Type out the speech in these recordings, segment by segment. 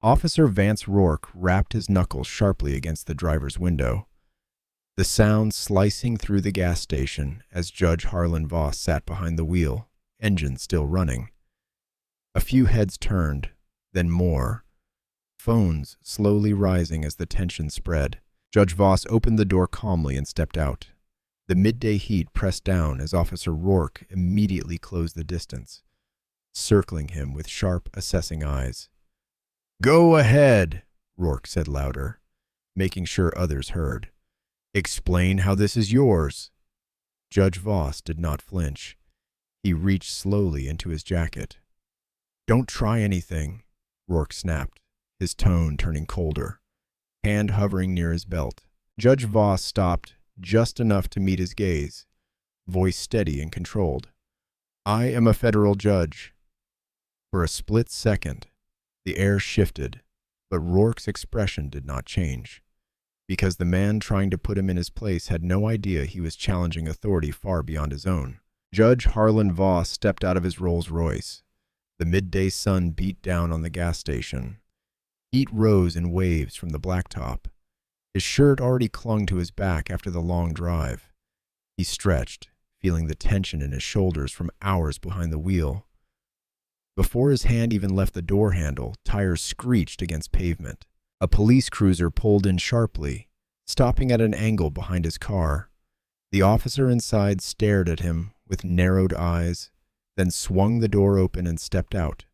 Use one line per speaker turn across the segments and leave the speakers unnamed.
Officer Vance Rourke rapped his knuckles sharply against the driver's window, the sound slicing through the gas station as Judge Harlan Voss sat behind the wheel, engine still running. A few heads turned, then more, phones slowly rising as the tension spread. Judge Voss opened the door calmly and stepped out. The midday heat pressed down as Officer Rourke immediately closed the distance, circling him with sharp, assessing eyes. "Go ahead," Rourke said louder, making sure others heard. "Explain how this is yours." Judge Voss did not flinch. He reached slowly into his jacket. "Don't try anything," Rourke snapped, his tone turning colder, hand hovering near his belt. Judge Voss stopped just enough to meet his gaze, voice steady and controlled. "I am a federal judge." For a split second, the air shifted, but Rourke's expression did not change, because the man trying to put him in his place had no idea he was challenging authority far beyond his own. Judge Harlan Voss stepped out of his Rolls-Royce. The midday sun beat down on the gas station. Heat rose in waves from the blacktop. His shirt already clung to his back after the long drive. He stretched, feeling the tension in his shoulders from hours behind the wheel. Before his hand even left the door handle, tires screeched against pavement. A police cruiser pulled in sharply, stopping at an angle behind his car. The officer inside stared at him with narrowed eyes, then swung the door open and stepped out.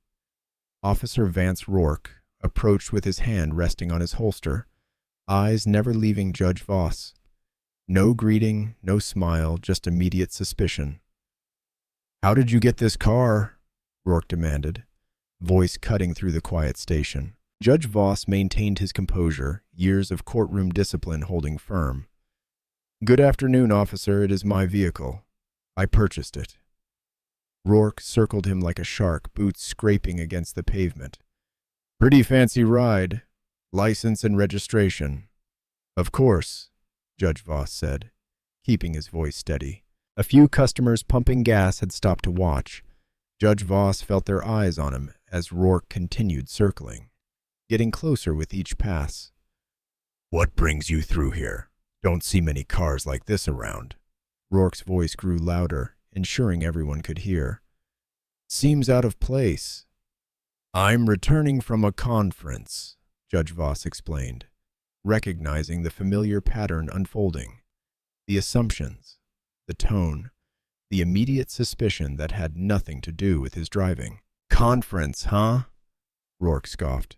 Officer Vance Rourke approached with his hand resting on his holster, eyes never leaving Judge Voss. No greeting, no smile, just immediate suspicion. "How did you get this car?" Rourke demanded, voice cutting through the quiet station. Judge Voss maintained his composure, years of courtroom discipline holding firm. "Good afternoon, officer. It is my vehicle. I purchased it." Rourke circled him like a shark, boots scraping against the pavement. "Pretty fancy ride. License and registration." "Of course," Judge Voss said, keeping his voice steady. A few customers pumping gas had stopped to watch. Judge Voss felt their eyes on him as Rourke continued circling, getting closer with each pass. "What brings you through here? Don't see many cars like this around." Rourke's voice grew louder, ensuring everyone could hear. "Seems out of place." "I'm returning from a conference," Judge Voss explained, recognizing the familiar pattern unfolding. The assumptions, the tone, the immediate suspicion that had nothing to do with his driving. "Conference, huh?" Rourke scoffed.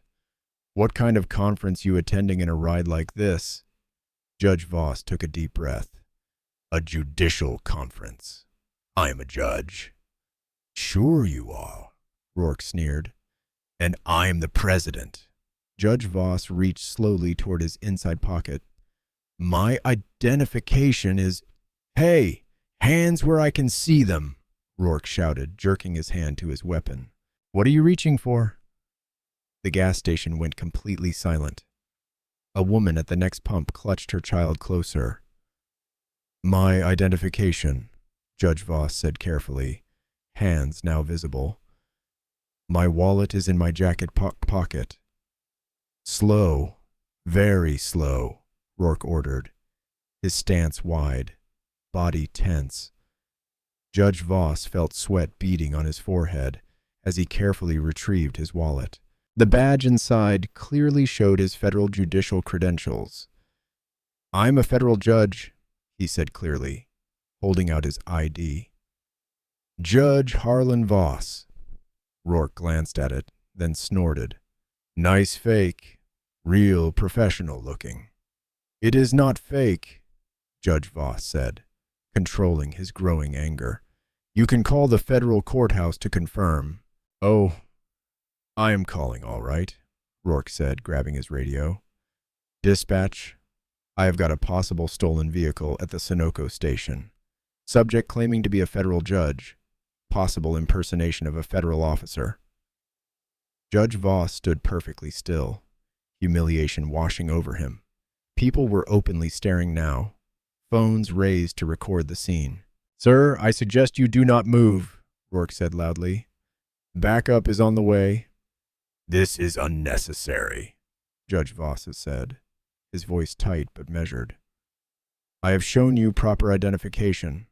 "What kind of conference you attending in a ride like this?" Judge Voss took a deep breath. "A judicial conference. I am a judge." "Sure you are," Rourke sneered. "And I'm the president." Judge Voss reached slowly toward his inside pocket. "My identification is—" "Hey, hands where I can see them," Rourke shouted, jerking his hand to his weapon. "What are you reaching for?" The gas station went completely silent. A woman at the next pump clutched her child closer. "My identification," Judge Voss said carefully, hands now visible. "My wallet is in my jacket pocket." "Slow, very slow," Rourke ordered, his stance wide, body tense. Judge Voss felt sweat beading on his forehead as he carefully retrieved his wallet. The badge inside clearly showed his federal judicial credentials. "I'm a federal judge," he said clearly, holding out his ID. "Judge Harlan Voss." Rourke glanced at it, then snorted. "Nice fake. Real professional looking." "It is not fake," Judge Voss said, controlling his growing anger. "You can call the federal courthouse to confirm." "Oh, I am calling all right," Rourke said, grabbing his radio. "Dispatch, I have got a possible stolen vehicle at the Sunoco station. Subject claiming to be a federal judge. Possible impersonation of a federal officer." Judge Voss stood perfectly still, humiliation washing over him. People were openly staring now, phones raised to record the scene. "Sir, I suggest you do not move," Rourke said loudly. "Backup is on the way." "This is unnecessary," Judge Voss said, his voice tight but measured. "I have shown you proper identification,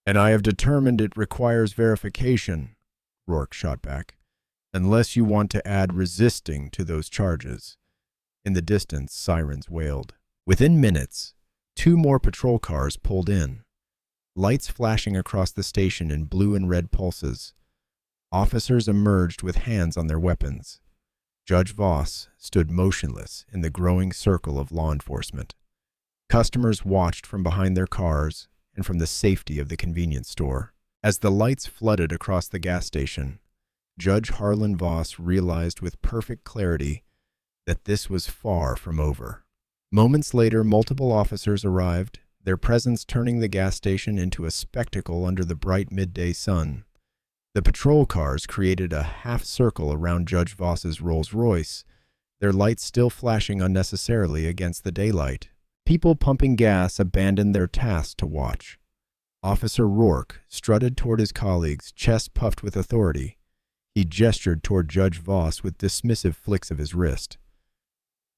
and I have determined it requires verification," Rourke shot back, "unless you want to add resisting to those charges." In the distance, sirens wailed. Within minutes, 2 more patrol cars pulled in, lights flashing across the station in blue and red pulses. Officers emerged with hands on their weapons. Judge Voss stood motionless in the growing circle of law enforcement. Customers watched from behind their cars and from the safety of the convenience store. As the lights flooded across the gas station, Judge Harlan Voss realized with perfect clarity that this was far from over. Moments later, multiple officers arrived, their presence turning the gas station into a spectacle under the bright midday sun. The patrol cars created a half circle around Judge Voss's Rolls-Royce, their lights still flashing unnecessarily against the daylight. People pumping gas abandoned their task to watch. Officer Rourke strutted toward his colleagues, chest puffed with authority. He gestured toward Judge Voss with dismissive flicks of his wrist.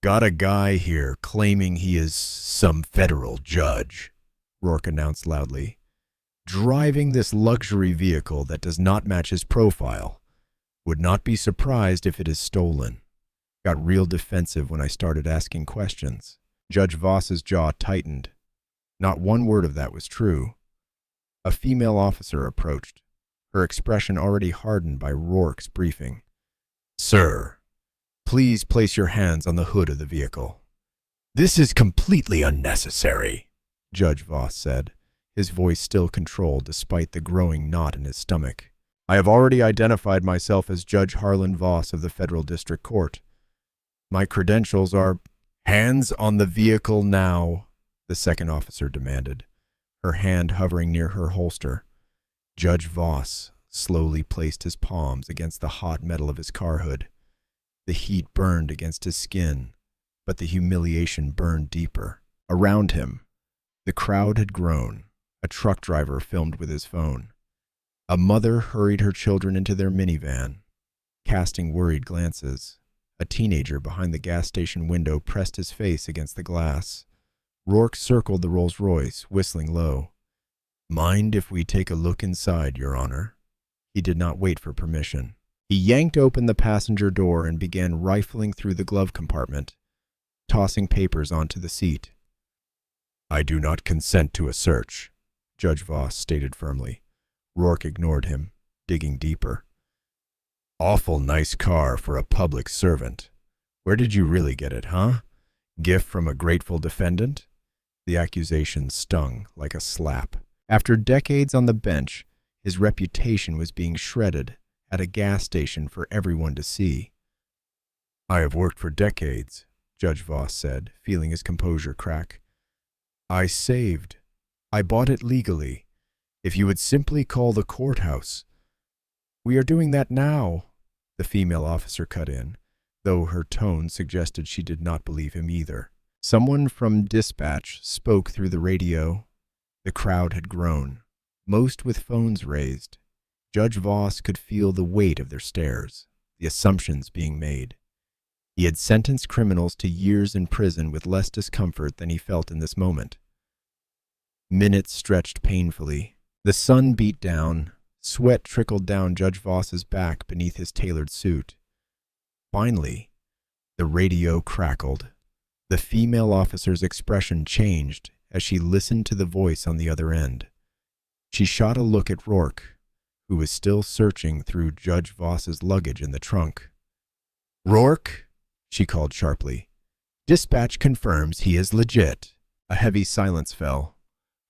"Got a guy here claiming he is some federal judge," Rourke announced loudly. "Driving this luxury vehicle that does not match his profile. Would not be surprised if it is stolen." Got real defensive when I started asking questions. Judge Voss's jaw tightened. Not one word of that was true. A female officer approached, her expression already hardened by Rourke's briefing. "Sir, please place your hands on the hood of the vehicle." "This is completely unnecessary," Judge Voss said, his voice still controlled despite the growing knot in his stomach. "I have already identified myself as Judge Harlan Voss of the Federal District Court. My credentials are—" "Hands on the vehicle now," the second officer demanded, her hand hovering near her holster. Judge Voss slowly placed his palms against the hot metal of his car hood. The heat burned against his skin, but the humiliation burned deeper. Around him, the crowd had grown. A truck driver filmed with his phone. A mother hurried her children into their minivan, casting worried glances. A teenager behind the gas station window pressed his face against the glass. Rourke circled the Rolls-Royce, whistling low. "Mind if we take a look inside, Your Honor?" He did not wait for permission. He yanked open the passenger door and began rifling through the glove compartment, tossing papers onto the seat. "I do not consent to a search," Judge Voss stated firmly. Rourke ignored him, digging deeper. "Awful nice car for a public servant. Where did you really get it, huh? Gift from a grateful defendant?" The accusation stung like a slap. After decades on the bench, his reputation was being shredded at a gas station for everyone to see. "I have worked for decades," Judge Voss said, feeling his composure crack. "I saved. I bought it legally. If you would simply call the courthouse." "We are doing that now," the female officer cut in, though her tone suggested she did not believe him either. Someone from dispatch spoke through the radio. The crowd had grown, most with phones raised. Judge Voss could feel the weight of their stares, the assumptions being made. He had sentenced criminals to years in prison with less discomfort than he felt in this moment. Minutes stretched painfully. The sun beat down. Sweat trickled down Judge Voss's back beneath his tailored suit. Finally, the radio crackled. The female officer's expression changed as she listened to the voice on the other end. She shot a look at Rourke, who was still searching through Judge Voss's luggage in the trunk. "Rourke," she called sharply. "Dispatch confirms he is legit." A heavy silence fell.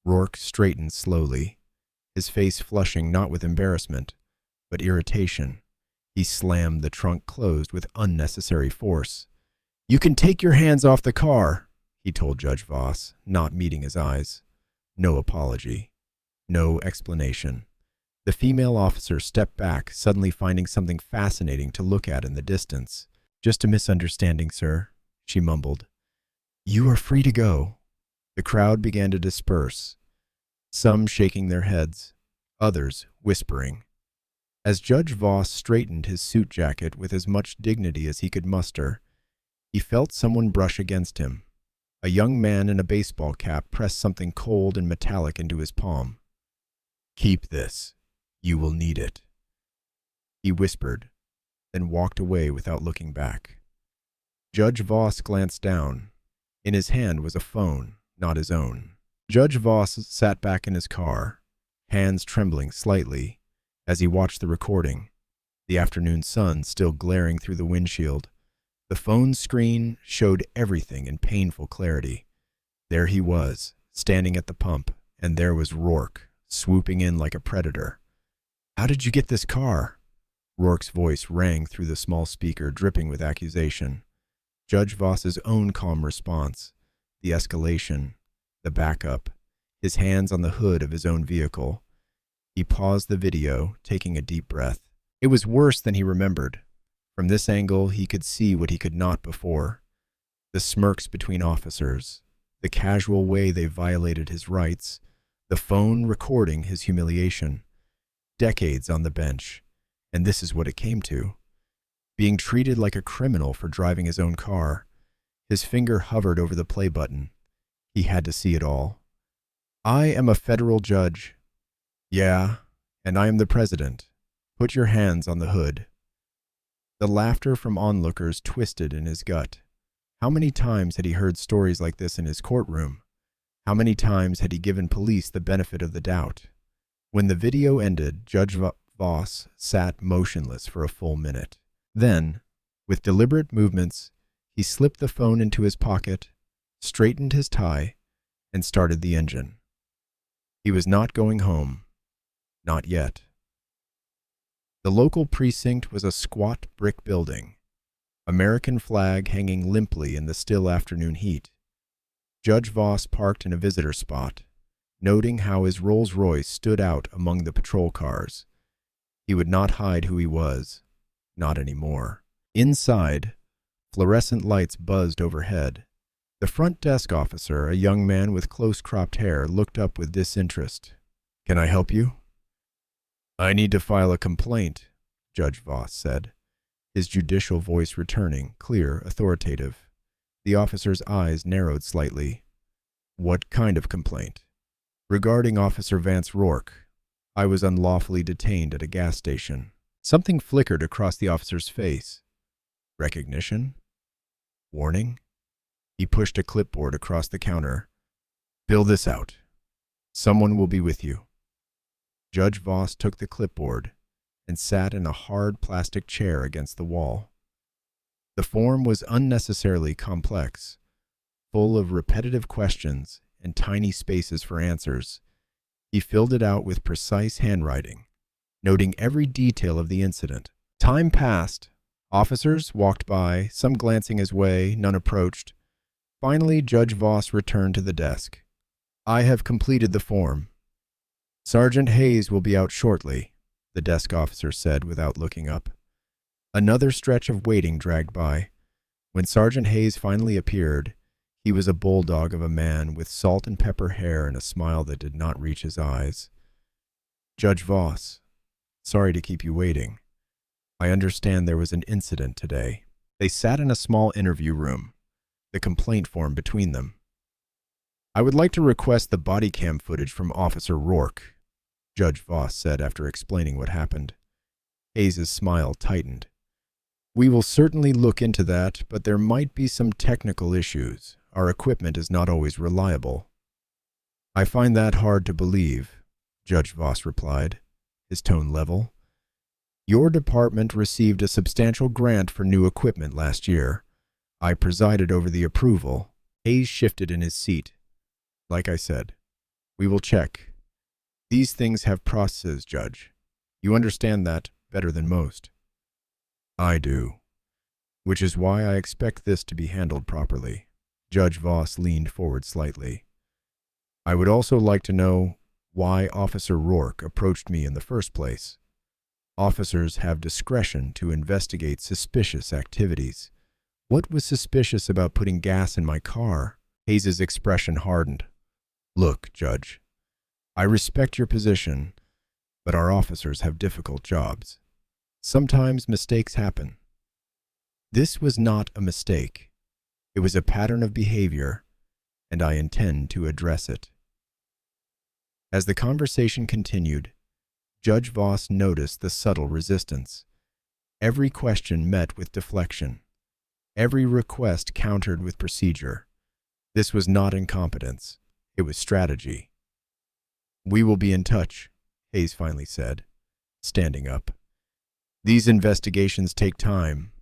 Rourke straightened slowly, his face flushing not with embarrassment, but irritation. He slammed the trunk closed with unnecessary force. "You can take your hands off the car," he told Judge Voss, not meeting his eyes. No apology. No explanation. The female officer stepped back, suddenly finding something fascinating to look at in the distance. "Just a misunderstanding, sir," she mumbled. "You are free to go." The crowd began to disperse, some shaking their heads, others whispering. As Judge Voss straightened his suit jacket with as much dignity as he could muster, he felt someone brush against him. A young man in a baseball cap pressed something cold and metallic into his palm. "Keep this. You will need it," he whispered, then walked away without looking back. Judge Voss glanced down. In his hand was a phone, not his own. Judge Voss sat back in his car, hands trembling slightly, as he watched the recording, the afternoon sun still glaring through the windshield. The phone screen showed everything in painful clarity. There he was, standing at the pump, and there was Rourke, swooping in like a predator. "How did you get this car?" Rourke's voice rang through the small speaker, dripping with accusation. Judge Voss's own calm response, the escalation, the backup, his hands on the hood of his own vehicle. He paused the video, taking a deep breath. It was worse than he remembered. From this angle, he could see what he could not before. The smirks between officers, the casual way they violated his rights, the phone recording his humiliation. Decades on the bench, and this is what it came to. Being treated like a criminal for driving his own car. His finger hovered over the play button. He had to see it all. "I am a federal judge." "Yeah, and I am the president. Put your hands on the hood." The laughter from onlookers twisted in his gut. How many times had he heard stories like this in his courtroom? How many times had he given police the benefit of the doubt? When the video ended, Judge Voss sat motionless for a full minute. Then, with deliberate movements, he slipped the phone into his pocket, straightened his tie, and started the engine. He was not going home. Not yet. The local precinct was a squat brick building, American flag hanging limply in the still afternoon heat. Judge Voss parked in a visitor spot, noting how his Rolls-Royce stood out among the patrol cars. He would not hide who he was. Not anymore. Inside, fluorescent lights buzzed overhead. The front desk officer, a young man with close-cropped hair, looked up with disinterest. "Can I help you?" "I need to file a complaint," Judge Voss said, his judicial voice returning, clear, authoritative. The officer's eyes narrowed slightly. "What kind of complaint?" "Regarding Officer Vance Rourke. I was unlawfully detained at a gas station." Something flickered across the officer's face. Recognition? Warning? He pushed a clipboard across the counter. "Fill this out. Someone will be with you." Judge Voss took the clipboard and sat in a hard plastic chair against the wall. The form was unnecessarily complex, full of repetitive questions and tiny spaces for answers. He filled it out with precise handwriting, noting every detail of the incident. Time passed. Officers walked by, some glancing his way, none approached. Finally, Judge Voss returned to the desk. "I have completed the form. Sergeant Hayes will be out shortly," the desk officer said without looking up. Another stretch of waiting dragged by. When Sergeant Hayes finally appeared, he was a bulldog of a man with salt and pepper hair and a smile that did not reach his eyes. "Judge Voss, sorry to keep you waiting. I understand there was an incident today." They sat in a small interview room, the complaint form between them. "I would like to request the body cam footage from Officer Rourke," Judge Voss said after explaining what happened. Hayes' smile tightened. "We will certainly look into that, but there might be some technical issues. Our equipment is not always reliable." "I find that hard to believe," Judge Voss replied, his tone level. "Your department received a substantial grant for new equipment last year. I presided over the approval." Hayes shifted in his seat. "Like I said, we will check. These things have processes, Judge. You understand that better than most." "I do, which is why I expect this to be handled properly." Judge Voss leaned forward slightly. "I would also like to know why Officer Rourke approached me in the first place. Officers have discretion to investigate suspicious activities. What was suspicious about putting gas in my car?" Hayes' expression hardened. "Look, Judge, I respect your position, But our officers have difficult jobs. Sometimes mistakes happen. This was not a mistake. It was a pattern of behavior, and I intend to address it." As the conversation continued, Judge Voss noticed the subtle resistance. Every question met with deflection. Every request countered with procedure. This was not incompetence. It was strategy. "We will be in touch," Hayes finally said, standing up. "These investigations take time."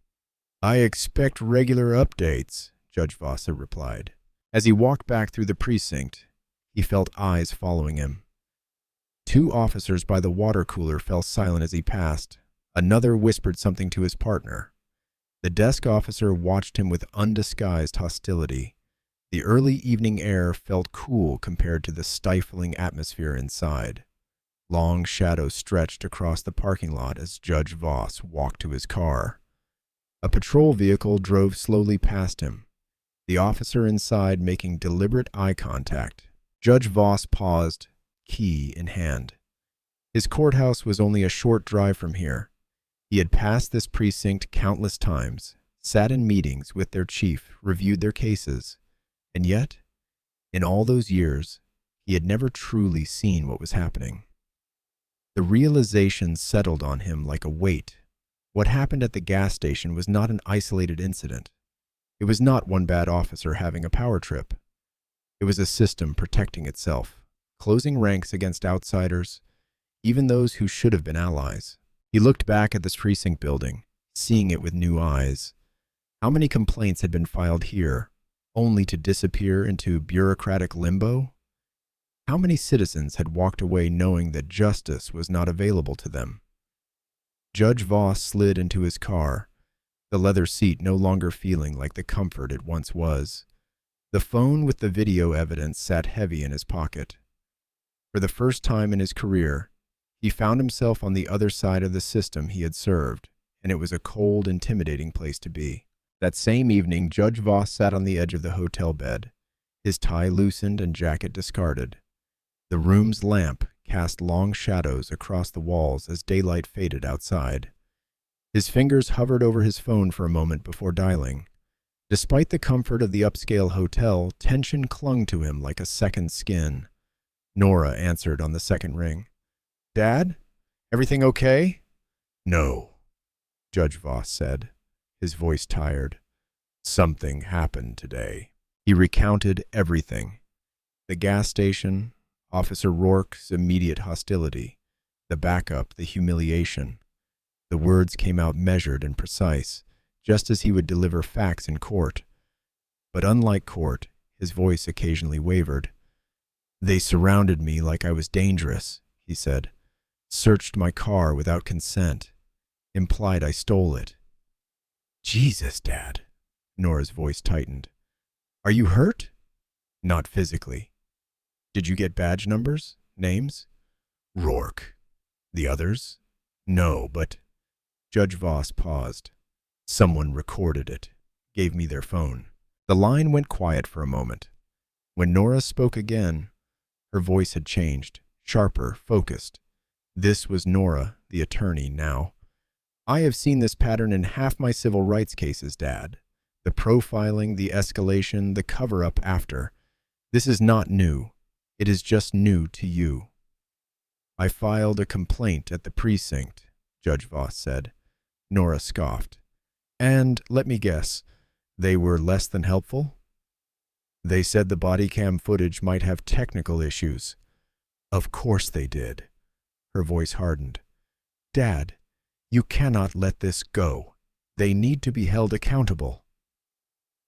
"I expect regular updates," Judge Voss replied. As he walked back through the precinct, he felt eyes following him. Two officers by the water cooler fell silent as he passed. Another whispered something to his partner. The desk officer watched him with undisguised hostility. The early evening air felt cool compared to the stifling atmosphere inside. Long shadows stretched across the parking lot as Judge Voss walked to his car. A patrol vehicle drove slowly past him, the officer inside making deliberate eye contact. Judge Voss paused, key in hand. His courthouse was only a short drive from here. He had passed this precinct countless times, sat in meetings with their chief, reviewed their cases, and yet, in all those years, he had never truly seen what was happening. The realization settled on him like a weight. What happened at the gas station was not an isolated incident. It was not one bad officer having a power trip. It was a system protecting itself, closing ranks against outsiders, even those who should have been allies. He looked back at this precinct building, seeing it with new eyes. How many complaints had been filed here, only to disappear into bureaucratic limbo? How many citizens had walked away knowing that justice was not available to them? Judge Voss slid into his car, the leather seat no longer feeling like the comfort it once was. The phone with the video evidence sat heavy in his pocket. For the first time in his career, he found himself on the other side of the system he had served, and it was a cold, intimidating place to be. That same evening, Judge Voss sat on the edge of the hotel bed, his tie loosened and jacket discarded. The room's lamp cast long shadows across the walls as daylight faded outside. His fingers hovered over his phone for a moment before dialing. Despite the comfort of the upscale hotel, tension clung to him like a second skin. Nora answered on the second ring. "Dad? Everything okay?" "No," Judge Voss said, his voice tired. "Something happened today." He recounted everything. The gas station, Officer Rourke's immediate hostility, the backup, the humiliation. The words came out measured and precise, just as he would deliver facts in court. But unlike court, his voice occasionally wavered. "They surrounded me like I was dangerous," he said. "Searched my car without consent. Implied I stole it." "Jesus, Dad." Nora's voice tightened. "Are you hurt?" "Not physically." "Did you get badge numbers? Names?" "Rourke." "The others?" "No, but—" Judge Voss paused. "Someone recorded it. Gave me their phone." The line went quiet for a moment. When Nora spoke again, her voice had changed, sharper, focused. This was Nora, the attorney, now. "I have seen this pattern in half my civil rights cases, Dad. The profiling, the escalation, the cover-up after. This is not new. It is just new to you." "I filed a complaint at the precinct," Judge Voss said. Nora scoffed. "And, let me guess, they were less than helpful?" "They said the body cam footage might have technical issues." "Of course they did." Her voice hardened. "Dad, you cannot let this go. They need to be held accountable."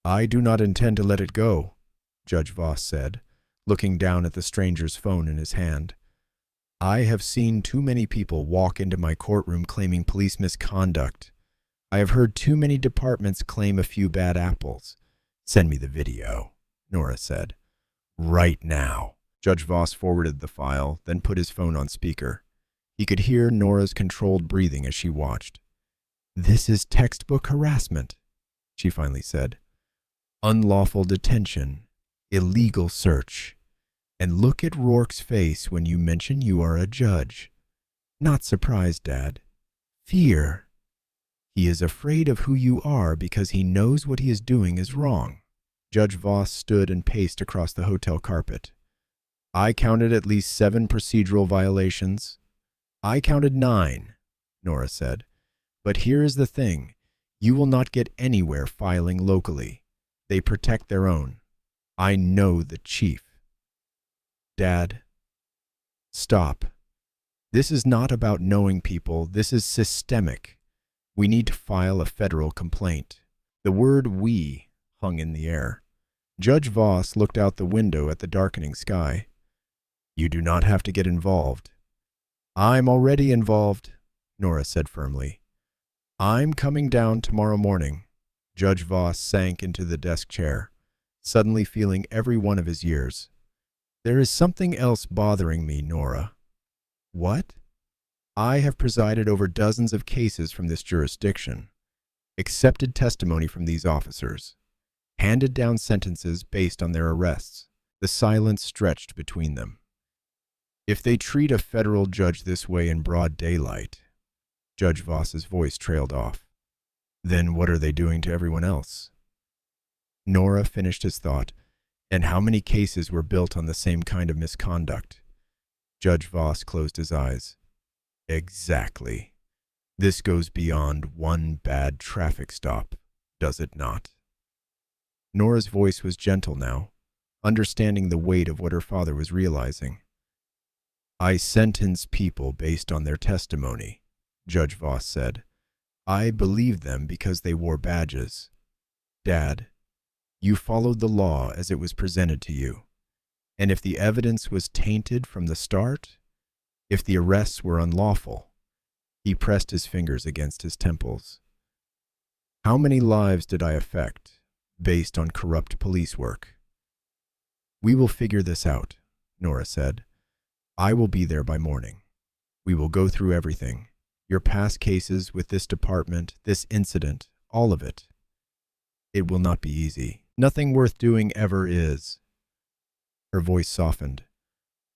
"I do not intend to let it go," Judge Voss said, looking down at the stranger's phone in his hand. "I have seen too many people walk into my courtroom claiming police misconduct. I have heard too many departments claim a few bad apples. Send me the video," Nora said. "Right now." Judge Voss forwarded the file, then put his phone on speaker. He could hear Nora's controlled breathing as she watched. "This is textbook harassment," she finally said. "Unlawful detention, illegal search. And look at Rourke's face when you mention you are a judge. Not surprised, Dad. Fear. He is afraid of who you are because he knows what he is doing is wrong. Judge Voss stood and paced across the hotel carpet. I counted at least 7 procedural violations. I counted 9, Nora said. But here is the thing. You will not get anywhere filing locally. They protect their own. I know the chief. Dad, stop. This is not about knowing people. This is systemic. We need to file a federal complaint. The word "we" hung in the air. Judge Voss looked out the window at the darkening sky. You do not have to get involved. I'm already involved, Nora said firmly. I'm coming down tomorrow morning. Judge Voss sank into the desk chair, suddenly feeling every one of his years. There is something else bothering me, Nora. What? I have presided over dozens of cases from this jurisdiction, accepted testimony from these officers, handed down sentences based on their arrests. The silence stretched between them. If they treat a federal judge this way in broad daylight, Judge Voss's voice trailed off, then what are they doing to everyone else? Nora finished his thought. And how many cases were built on the same kind of misconduct? Judge Voss closed his eyes. Exactly. This goes beyond one bad traffic stop, does it not? Nora's voice was gentle now, understanding the weight of what her father was realizing. I sentence people based on their testimony, Judge Voss said. I believed them because they wore badges. Dad, you followed the law as it was presented to you. And if the evidence was tainted from the start, if the arrests were unlawful, he pressed his fingers against his temples. How many lives did I affect based on corrupt police work? We will figure this out, Nora said. I will be there by morning. We will go through everything. Your past cases with this department, this incident, all of it. It will not be easy. Nothing worth doing ever is. Her voice softened.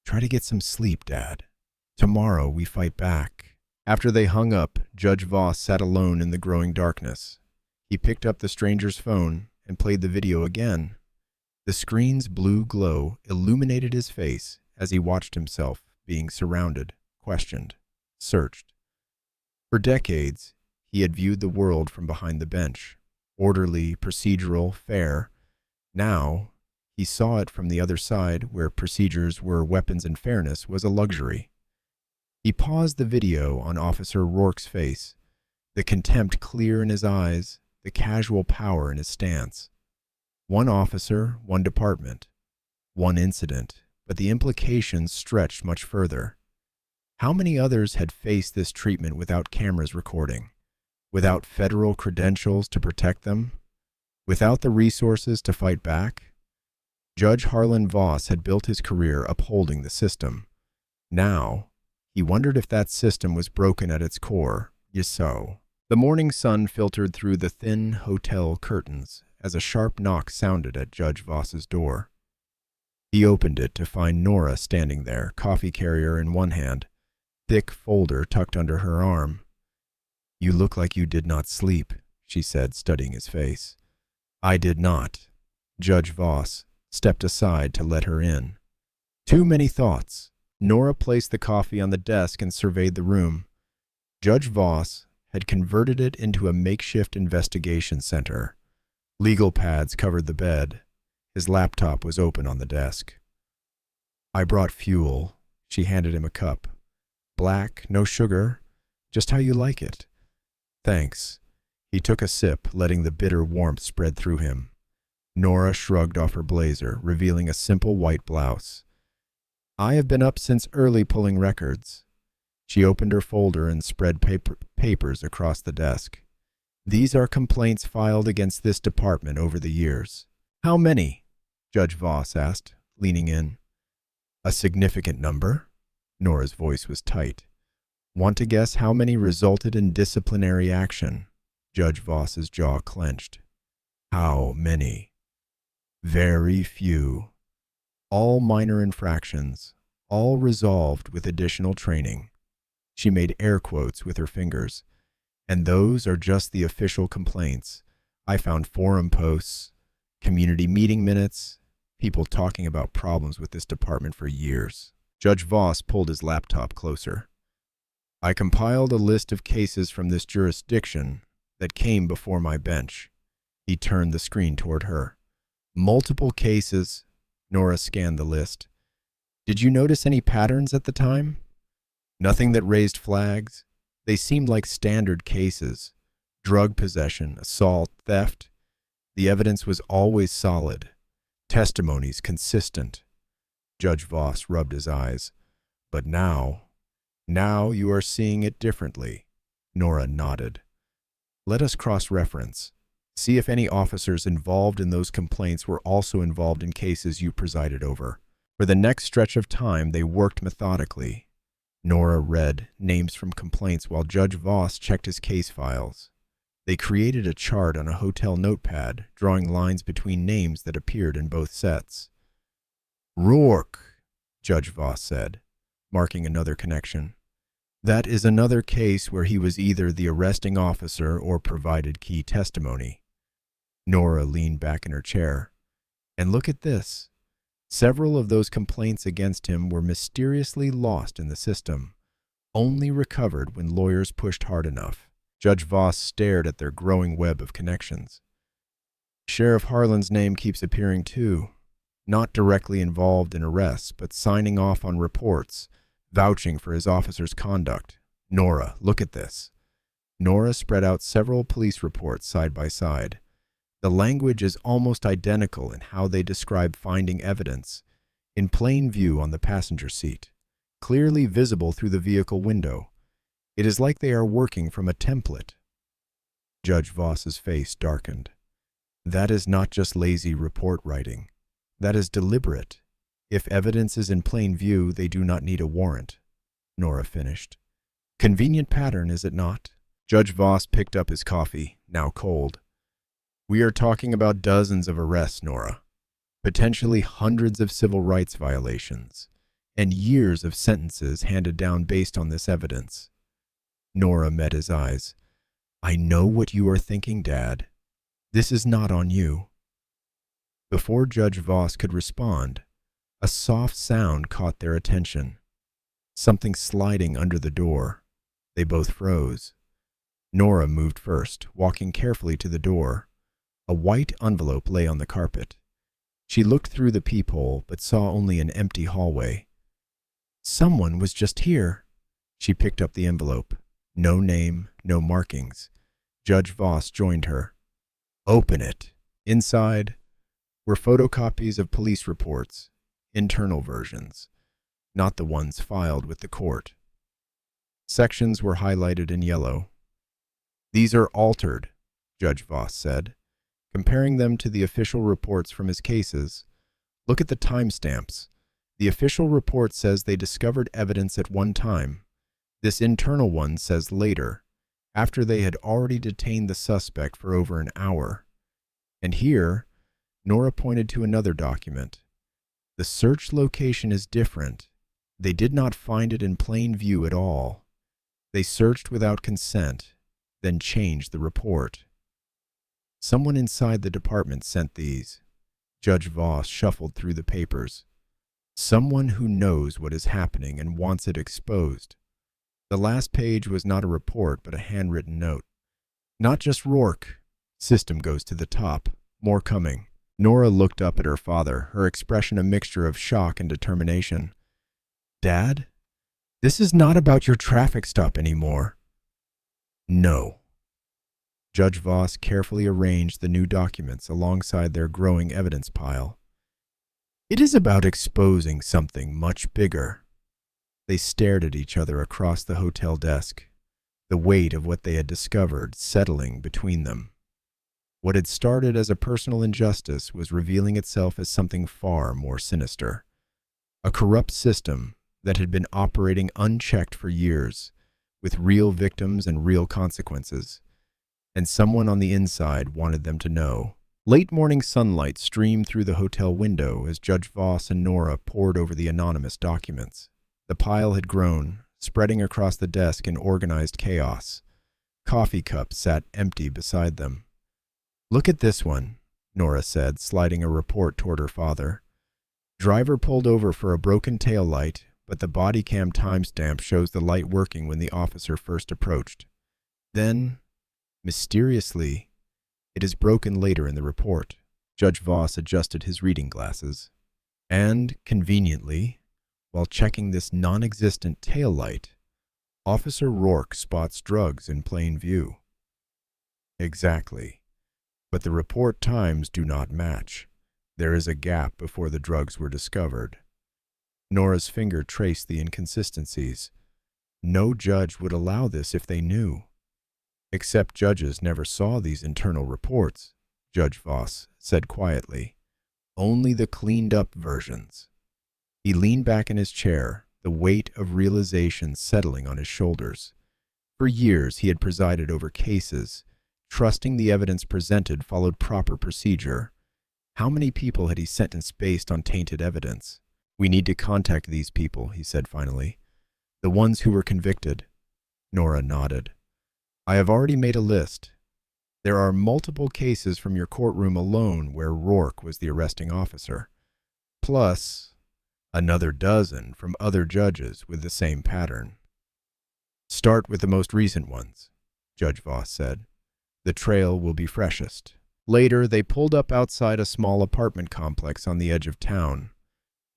Try to get some sleep, Dad. Tomorrow we fight back. After they hung up, Judge Voss sat alone in the growing darkness. He picked up the stranger's phone and played the video again. The screen's blue glow illuminated his face as he watched himself being surrounded, questioned, searched. For decades, he had viewed the world from behind the bench. Orderly, procedural, fair. Now, he saw it from the other side, where procedures were weapons and fairness was a luxury. He paused the video on Officer Rourke's face, the contempt clear in his eyes, the casual power in his stance. One officer, one department, one incident, but the implications stretched much further. How many others had faced this treatment without cameras recording? Without federal credentials to protect them? Without the resources to fight back? Judge Harlan Voss had built his career upholding the system. Now, he wondered if that system was broken at its core. Yes, so. The morning sun filtered through the thin hotel curtains as a sharp knock sounded at Judge Voss's door. He opened it to find Nora standing there, coffee carrier in one hand, thick folder tucked under her arm. You look like you did not sleep, she said, studying his face. I did not. Judge Voss stepped aside to let her in. Too many thoughts. Nora placed the coffee on the desk and surveyed the room. Judge Voss had converted it into a makeshift investigation center. Legal pads covered the bed. His laptop was open on the desk. I brought fuel. She handed him a cup. Black, no sugar, just how you like it. Thanks. He took a sip, letting the bitter warmth spread through him. Nora shrugged off her blazer, revealing a simple white blouse. I have been up since early pulling records. She opened her folder and spread papers across the desk. These are complaints filed against this department over the years. How many? Judge Voss asked, leaning in. A significant number? Nora's voice was tight. Want to guess how many resulted in disciplinary action? Judge Voss's jaw clenched. How many? Very few. All minor infractions, all resolved with additional training. She made air quotes with her fingers. And those are just the official complaints. I found forum posts, community meeting minutes, people talking about problems with this department for years. Judge Voss pulled his laptop closer. I compiled a list of cases from this jurisdiction that came before my bench. He turned the screen toward her. Multiple cases. Nora scanned the list. Did you notice any patterns at the time? Nothing that raised flags. They seemed like standard cases. Drug possession, assault, theft. The evidence was always solid. Testimonies consistent. Judge Voss rubbed his eyes. But now you are seeing it differently. Nora nodded. Let us cross-reference. See if any officers involved in those complaints were also involved in cases you presided over. For the next stretch of time, they worked methodically. Nora read names from complaints while Judge Voss checked his case files. They created a chart on a hotel notepad, drawing lines between names that appeared in both sets. Rourke, Judge Voss said, marking another connection. That is another case where he was either the arresting officer or provided key testimony. Nora leaned back in her chair. And look at this. Several of those complaints against him were mysteriously lost in the system, only recovered when lawyers pushed hard enough. Judge Voss stared at their growing web of connections. Sheriff Harlan's name keeps appearing too, not directly involved in arrests, but signing off on reports, vouching for his officer's conduct. Nora, look at this. Nora spread out several police reports side by side. The language is almost identical in how they describe finding evidence, in plain view on the passenger seat, clearly visible through the vehicle window. It is like they are working from a template. Judge Voss's face darkened. That is not just lazy report writing. That is deliberate. If evidence is in plain view, they do not need a warrant. Nora finished. Convenient pattern, is it not? Judge Voss picked up his coffee, now cold. We are talking about dozens of arrests, Nora. Potentially hundreds of civil rights violations, and years of sentences handed down based on this evidence. Nora met his eyes. I know what you are thinking, Dad. This is not on you. Before Judge Voss could respond, a soft sound caught their attention. Something sliding under the door. They both froze. Nora moved first, walking carefully to the door. A white envelope lay on the carpet. She looked through the peephole, but saw only an empty hallway. Someone was just here. She picked up the envelope. No name, no markings. Judge Voss joined her. Open it. Inside were photocopies of police reports, internal versions, not the ones filed with the court. Sections were highlighted in yellow. These are altered, Judge Voss said, comparing them to the official reports from his cases. Look at the timestamps. The official report says they discovered evidence at one time. This internal one says later, after they had already detained the suspect for over an hour. And here, Nora pointed to another document. The search location is different. They did not find it in plain view at all. They searched without consent, then changed the report. Someone inside the department sent these. Judge Voss shuffled through the papers. Someone who knows what is happening and wants it exposed. The last page was not a report, but a handwritten note. Not just Rourke. System goes to the top. More coming. Nora looked up at her father, her expression a mixture of shock and determination. Dad, this is not about your traffic stop anymore. No. Judge Voss carefully arranged the new documents alongside their growing evidence pile. It is about exposing something much bigger. They stared at each other across the hotel desk, the weight of what they had discovered settling between them. What had started as a personal injustice was revealing itself as something far more sinister. A corrupt system that had been operating unchecked for years, with real victims and real consequences. And someone on the inside wanted them to know. Late morning sunlight streamed through the hotel window as Judge Voss and Nora pored over the anonymous documents. The pile had grown, spreading across the desk in organized chaos. Coffee cups sat empty beside them. "Look at this one," Nora said, sliding a report toward her father. "Driver pulled over for a broken tail light, but the body cam timestamp shows the light working when the officer first approached. Then, mysteriously, it is broken later in the report." Judge Voss adjusted his reading glasses. "And, conveniently, while checking this non-existent tail light, Officer Rourke spots drugs in plain view." "Exactly. But the report times do not match. There is a gap before the drugs were discovered." Nora's finger traced the inconsistencies. "No judge would allow this if they knew." "Except judges never saw these internal reports," Judge Voss said quietly. "Only the cleaned-up versions." He leaned back in his chair, the weight of realization settling on his shoulders. For years he had presided over cases, trusting the evidence presented followed proper procedure. How many people had he sentenced based on tainted evidence? "We need to contact these people," he said finally. "The ones who were convicted." Nora nodded. "I have already made a list. There are multiple cases from your courtroom alone where Rourke was the arresting officer, plus another dozen from other judges with the same pattern." "Start with the most recent ones," Judge Voss said. "The trail will be freshest." Later, they pulled up outside a small apartment complex on the edge of town.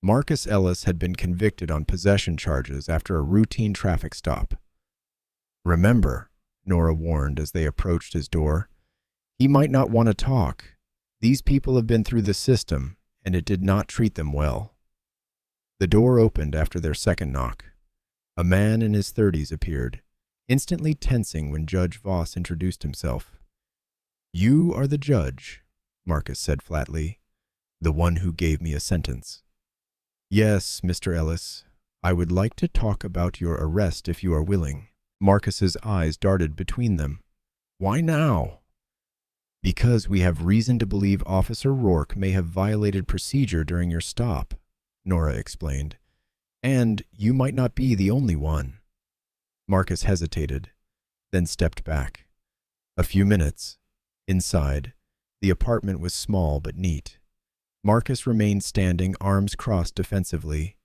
Marcus Ellis had been convicted on possession charges after a routine traffic stop. "Remember," Nora warned as they approached his door, "he might not want to talk. These people have been through the system, and it did not treat them well." The door opened after their second knock. A man in his 30s appeared, instantly tensing when Judge Voss introduced himself. "You are the judge," Marcus said flatly, "the one who gave me a sentence." "Yes, Mr. Ellis. I would like to talk about your arrest if you are willing." Marcus's eyes darted between them. "Why now?" "Because we have reason to believe Officer Rourke may have violated procedure during your stop," Nora explained. "And you might not be the only one." Marcus hesitated, then stepped back. A few minutes. Inside, the apartment was small but neat. Marcus remained standing, arms crossed defensively.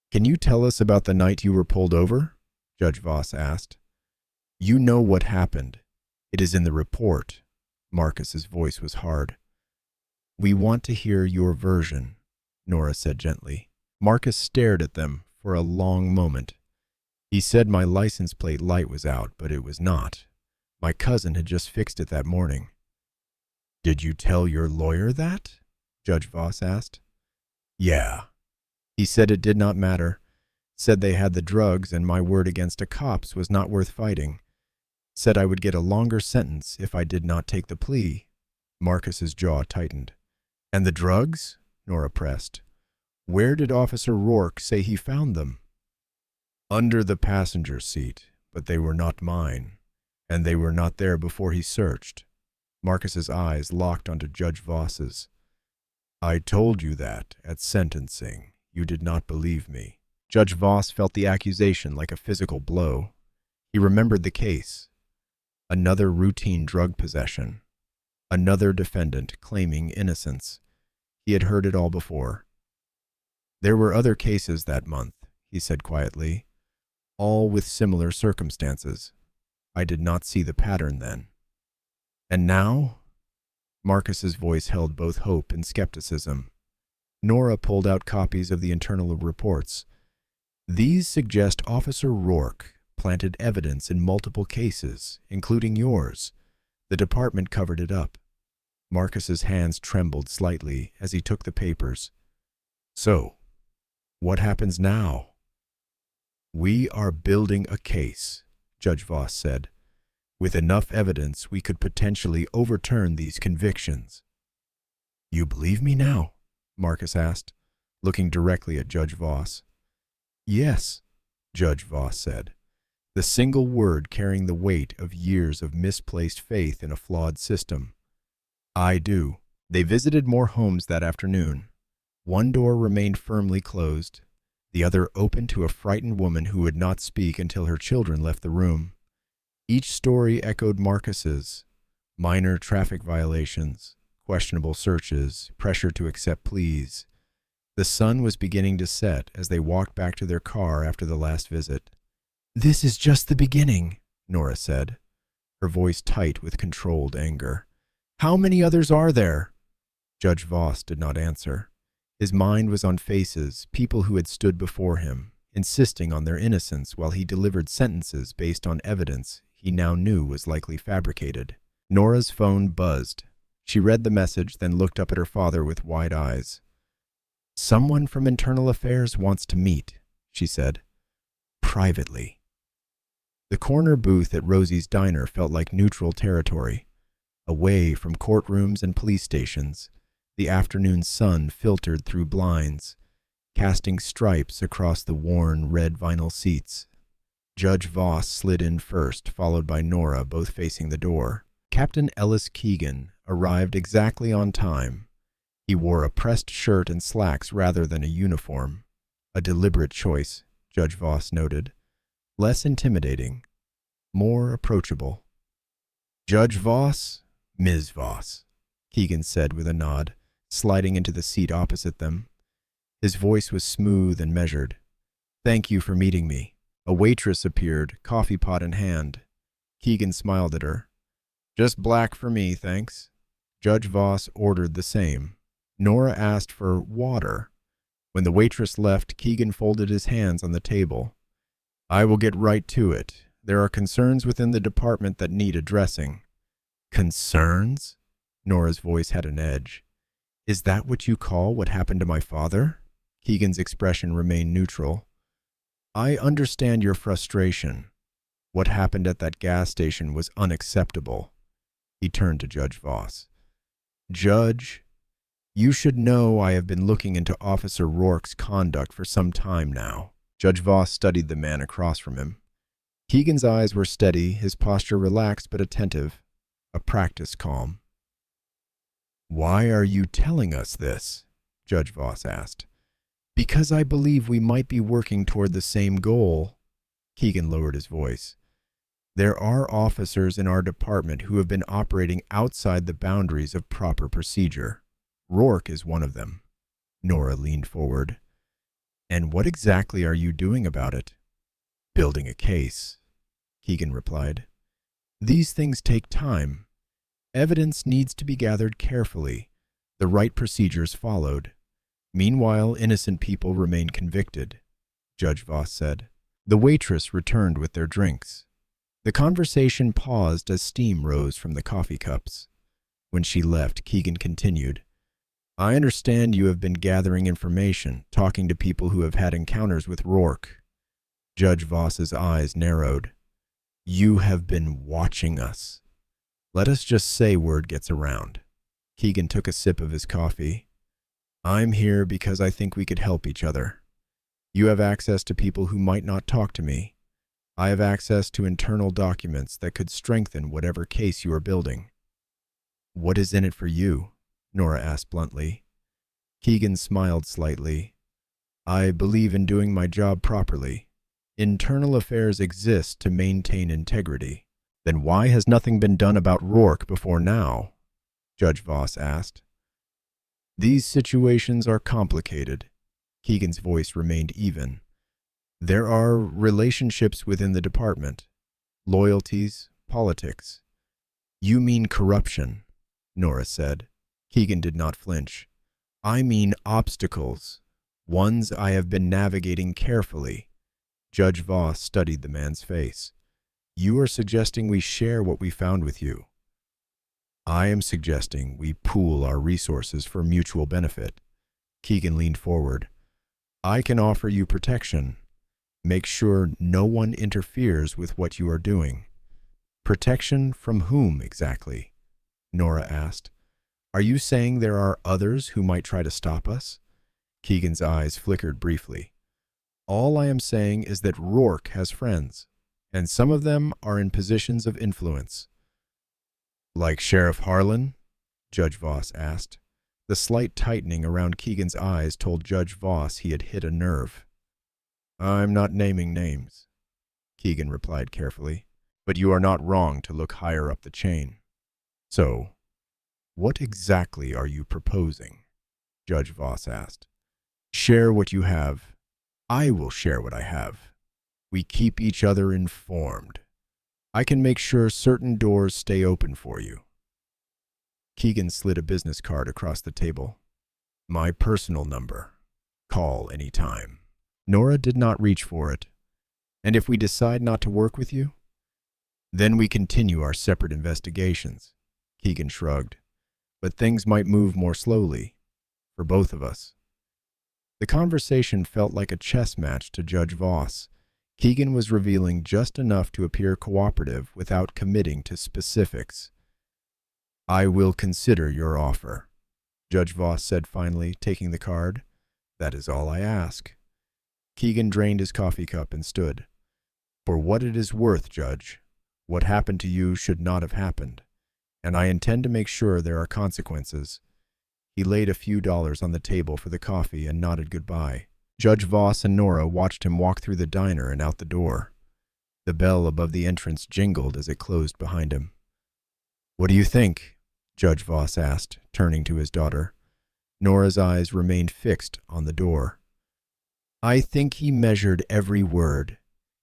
"Can you tell us about the night you were pulled over?" Judge Voss asked. "You know what happened. It is in the report." Marcus's voice was hard. "We want to hear your version," Nora said gently. Marcus stared at them for a long moment. "He said my license plate light was out, but it was not. My cousin had just fixed it that morning." "Did you tell your lawyer that?" Judge Voss asked. "Yeah. He said it did not matter. Said they had the drugs and my word against a cop's was not worth fighting. Said I would get a longer sentence if I did not take the plea." Marcus's jaw tightened. "And the drugs?" Nora pressed. "Where did Officer Rourke say he found them?" "Under the passenger seat, but they were not mine, and they were not there before he searched." Marcus's eyes locked onto Judge Voss's. "I told you that at sentencing. You did not believe me." Judge Voss felt the accusation like a physical blow. He remembered the case. Another routine drug possession. Another defendant claiming innocence. He had heard it all before. "There were other cases that month," he said quietly, "all with similar circumstances. I did not see the pattern then." "And now?" Marcus's voice held both hope and skepticism. Nora pulled out copies of the internal reports. "These suggest Officer Rourke planted evidence in multiple cases, including yours. The department covered it up." Marcus's hands trembled slightly as he took the papers. "So, what happens now?" "We are building a case," Judge Voss said. "With enough evidence, we could potentially overturn these convictions." "You believe me now?" Marcus asked, looking directly at Judge Voss. "Yes," Judge Voss said, the single word carrying the weight of years of misplaced faith in a flawed system. "I do." They visited more homes that afternoon. One door remained firmly closed. the other open to a frightened woman who would not speak until her children left the room. Each story echoed Marcus's: minor traffic violations, questionable searches, pressure to accept pleas. The sun was beginning to set as they walked back to their car after the last visit. "This is just the beginning," Nora said, her voice tight with controlled anger. "How many others are there?" Judge Voss did not answer. His mind was on faces, people who had stood before him, insisting on their innocence while he delivered sentences based on evidence he now knew was likely fabricated. Nora's phone buzzed. She read the message, then looked up at her father with wide eyes. "Someone from Internal Affairs wants to meet," she said. "Privately." The corner booth at Rosie's Diner felt like neutral territory. Away from courtrooms and police stations, the afternoon sun filtered through blinds, casting stripes across the worn red vinyl seats. Judge Voss slid in first, followed by Nora, both facing the door. Captain Ellis Keegan arrived exactly on time. He wore a pressed shirt and slacks rather than a uniform. A deliberate choice, Judge Voss noted. Less intimidating, more approachable. "Judge Voss, Ms. Voss," Keegan said with a nod, sliding into the seat opposite them. His voice was smooth and measured. "Thank you for meeting me." A waitress appeared, coffee pot in hand. Keegan smiled at her. "Just black for me, thanks." Judge Voss ordered the same. Nora asked for water. When the waitress left, Keegan folded his hands on the table. "I will get right to it. There are concerns within the department that need addressing." "Concerns?" Nora's voice had an edge. "Is that what you call what happened to my father?" Keegan's expression remained neutral. "I understand your frustration. What happened at that gas station was unacceptable." He turned to Judge Voss. "Judge, you should know I have been looking into Officer Rourke's conduct for some time now." Judge Voss studied the man across from him. Keegan's eyes were steady, his posture relaxed but attentive, a practiced calm. "Why are you telling us this?" Judge Voss asked. "Because I believe we might be working toward the same goal." Keegan lowered his voice. "There are officers in our department who have been operating outside the boundaries of proper procedure. Rourke is one of them." Nora leaned forward. "And what exactly are you doing about it?" "Building a case," Keegan replied. "These things take time. Evidence needs to be gathered carefully, the right procedures followed. Meanwhile, innocent people remain convicted," Judge Voss said. The waitress returned with their drinks. The conversation paused as steam rose from the coffee cups. When she left, Keegan continued. "I understand you have been gathering information, talking to people who have had encounters with Rourke." Judge Voss's eyes narrowed. "You have been watching us. Let us just say word gets around." Keegan took a sip of his coffee. "I'm here because I think we could help each other. You have access to people who might not talk to me. I have access to internal documents that could strengthen whatever case you are building." "What is in it for you?" Nora asked bluntly. Keegan smiled slightly. "I believe in doing my job properly. Internal affairs exist to maintain integrity." "Then why has nothing been done about Rourke before now?" Judge Voss asked. "These situations are complicated." Keegan's voice remained even. "There are relationships within the department, loyalties, politics." "You mean corruption," Nora said. Keegan did not flinch. "I mean obstacles, ones I have been navigating carefully." Judge Voss studied the man's face. "You are suggesting we share what we found with you." "I am suggesting we pool our resources for mutual benefit." Keegan leaned forward. "I can offer you protection. Make sure no one interferes with what you are doing." "Protection from whom exactly?" Nora asked. "Are you saying there are others who might try to stop us?" Keegan's eyes flickered briefly. "All I am saying is that Rourke has friends, and some of them are in positions of influence." "Like Sheriff Harlan?" Judge Voss asked. The slight tightening around Keegan's eyes told Judge Voss he had hit a nerve. I'm not naming names, Keegan replied carefully, but you are not wrong to look higher up the chain. So, what exactly are you proposing? Judge Voss asked. Share what you have. I will share what I have. We keep each other informed. I can make sure certain doors stay open for you. Keegan slid a business card across the table. My personal number. Call any time. Nora did not reach for it. And if we decide not to work with you? Then we continue our separate investigations. Keegan shrugged. But things might move more slowly. For both of us. The conversation felt like a chess match to Judge Voss. Keegan was revealing just enough to appear cooperative without committing to specifics. I will consider your offer, Judge Voss said finally, taking the card. That is all I ask. Keegan drained his coffee cup and stood. For what it is worth, Judge, what happened to you should not have happened, and I intend to make sure there are consequences. He laid a few dollars on the table for the coffee and nodded goodbye. Judge Voss and Nora watched him walk through the diner and out the door. The bell above the entrance jingled as it closed behind him. What do you think? Judge Voss asked, turning to his daughter. Nora's eyes remained fixed on the door. I think he measured every word,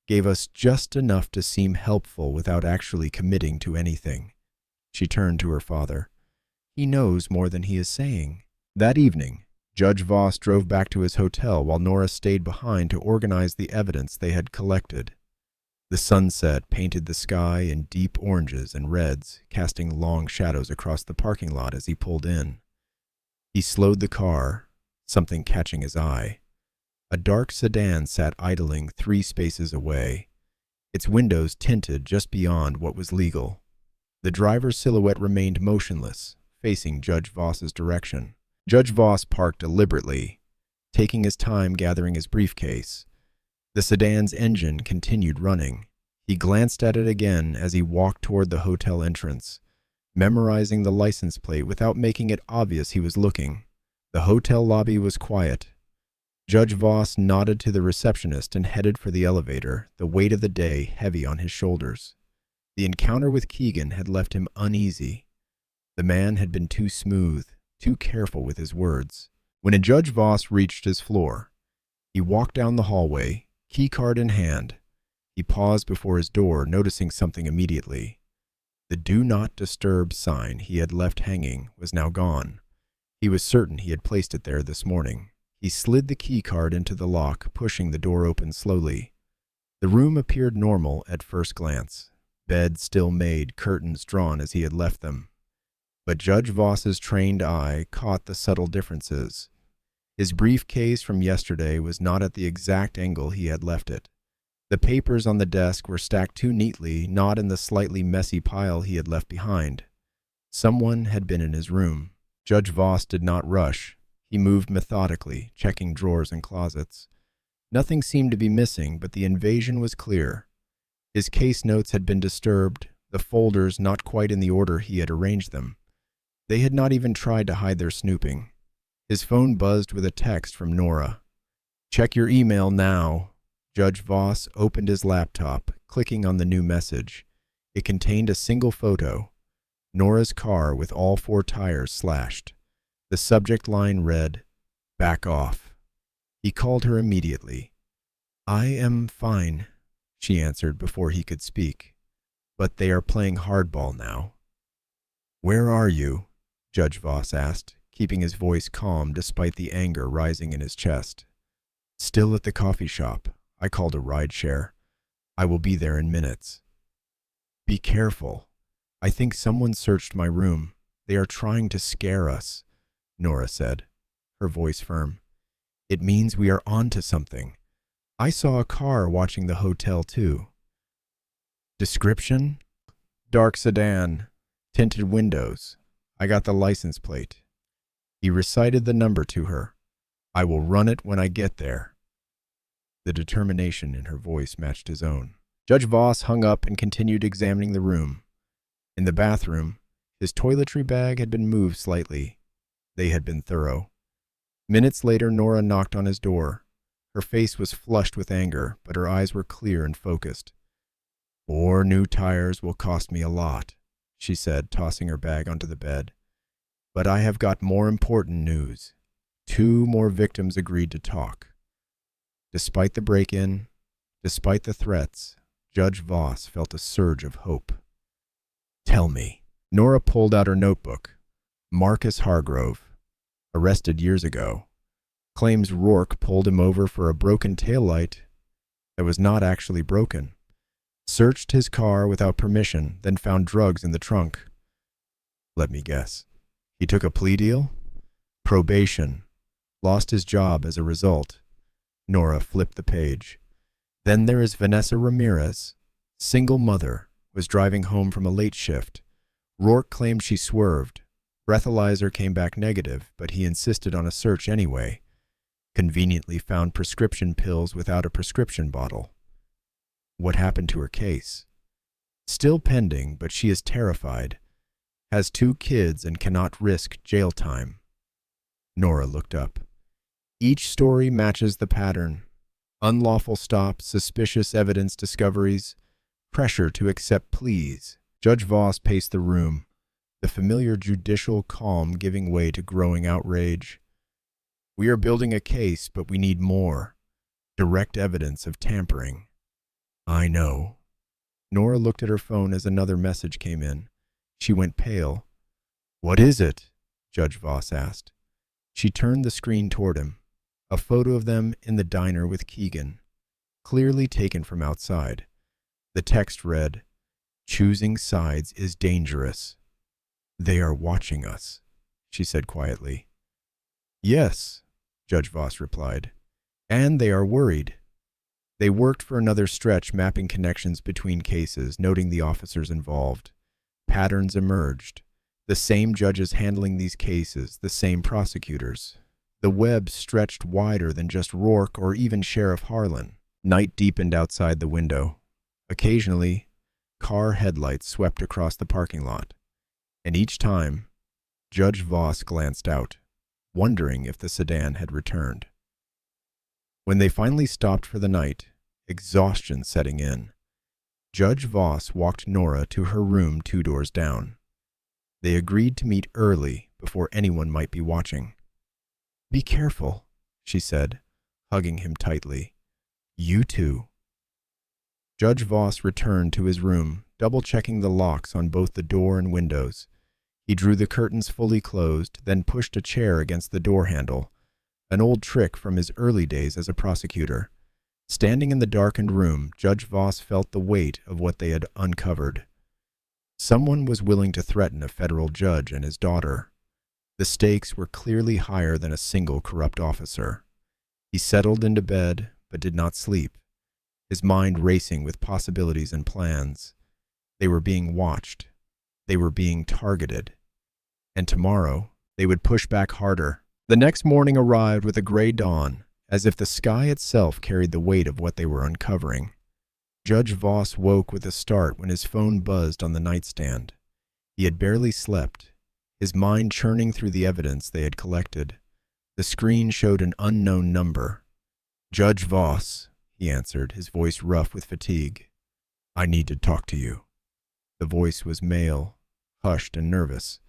gave us just enough to seem helpful without actually committing to anything. She turned to her father. He knows more than he is saying. That evening, Judge Voss drove back to his hotel while Nora stayed behind to organize the evidence they had collected. The sunset painted the sky in deep oranges and reds, casting long shadows across the parking lot as he pulled in. He slowed the car, something catching his eye. A dark sedan sat idling 3 spaces away, its windows tinted just beyond what was legal. The driver's silhouette remained motionless, facing Judge Voss's direction. Judge Voss parked deliberately, taking his time gathering his briefcase. The sedan's engine continued running. He glanced at it again as he walked toward the hotel entrance, memorizing the license plate without making it obvious he was looking. The hotel lobby was quiet. Judge Voss nodded to the receptionist and headed for the elevator, the weight of the day heavy on his shoulders. The encounter with Keegan had left him uneasy. The man had been too smooth, too careful with his words. When Judge Voss reached his floor, he walked down the hallway, keycard in hand. He paused before his door, noticing something immediately. The Do Not Disturb sign he had left hanging was now gone. He was certain he had placed it there this morning. He slid the keycard into the lock, pushing the door open slowly. The room appeared normal at first glance. Bed still made, curtains drawn as he had left them. But Judge Voss's trained eye caught the subtle differences. His briefcase from yesterday was not at the exact angle he had left it. The papers on the desk were stacked too neatly, not in the slightly messy pile he had left behind. Someone had been in his room. Judge Voss did not rush. He moved methodically, checking drawers and closets. Nothing seemed to be missing, but the invasion was clear. His case notes had been disturbed, the folders not quite in the order he had arranged them. They had not even tried to hide their snooping. His phone buzzed with a text from Nora. Check your email now. Judge Voss opened his laptop, clicking on the new message. It contained a single photo. Nora's car with all 4 tires slashed. The subject line read, Back off. He called her immediately. I am fine, she answered before he could speak. But they are playing hardball now. Where are you? Judge Voss asked, keeping his voice calm despite the anger rising in his chest. Still at the coffee shop. I called a rideshare. I will be there in minutes. Be careful. I think someone searched my room. They are trying to scare us, Nora said, her voice firm. It means we are onto something. I saw a car watching the hotel too. Description? Dark sedan, tinted windows. I got the license plate. He recited the number to her. I will run it when I get there. The determination in her voice matched his own. Judge Voss hung up and continued examining the room. In the bathroom, his toiletry bag had been moved slightly. They had been thorough. Minutes later, Nora knocked on his door. Her face was flushed with anger, but her eyes were clear and focused. 4 new tires will cost me a lot, she said, tossing her bag onto the bed. But I have got more important news. 2 more victims agreed to talk. Despite the break-in, despite the threats, Judge Voss felt a surge of hope. Tell me. Nora pulled out her notebook. Marcus Hargrove, arrested years ago, claims Rourke pulled him over for a broken taillight that was not actually broken. Searched his car without permission, then found drugs in the trunk. Let me guess. He took a plea deal? Probation. Lost his job as a result. Nora flipped the page. Then there is Vanessa Ramirez. Single mother, was driving home from a late shift. Rourke claimed she swerved. Breathalyzer came back negative, but he insisted on a search anyway. Conveniently found prescription pills without a prescription bottle. What happened to her case? Still pending, but she is terrified. Has 2 kids and cannot risk jail time. Nora looked up. Each story matches the pattern. Unlawful stops, suspicious evidence discoveries, pressure to accept pleas. Judge Voss paced the room, the familiar judicial calm giving way to growing outrage. We are building a case, but we need more. Direct evidence of tampering. I know. Nora looked at her phone as another message came in. She went pale. What is it? Judge Voss asked. She turned the screen toward him. A photo of them in the diner with Keegan, clearly taken from outside. The text read, Choosing sides is dangerous. They are watching us, she said quietly. Yes, Judge Voss replied, and they are worried. They worked for another stretch, mapping connections between cases, noting the officers involved. Patterns emerged. The same judges handling these cases, the same prosecutors. The web stretched wider than just Rourke or even Sheriff Harlan. Night deepened outside the window. Occasionally, car headlights swept across the parking lot. And each time, Judge Voss glanced out, wondering if the sedan had returned. When they finally stopped for the night, exhaustion setting in, Judge Voss walked Nora to her room 2 doors down. They agreed to meet early before anyone might be watching. Be careful, she said, hugging him tightly. You too. Judge Voss returned to his room, double-checking the locks on both the door and windows. He drew the curtains fully closed, then pushed a chair against the door handle, an old trick from his early days as a prosecutor. Standing in the darkened room, Judge Voss felt the weight of what they had uncovered. Someone was willing to threaten a federal judge and his daughter. The stakes were clearly higher than a single corrupt officer. He settled into bed, but did not sleep, his mind racing with possibilities and plans. They were being watched. They were being targeted. And tomorrow, they would push back harder. The next morning arrived with a gray dawn, as if the sky itself carried the weight of what they were uncovering. Judge Voss woke with a start when his phone buzzed on the nightstand. He had barely slept, his mind churning through the evidence they had collected. The screen showed an unknown number. Judge Voss, he answered, his voice rough with fatigue. I need to talk to you. The voice was male, hushed and nervous.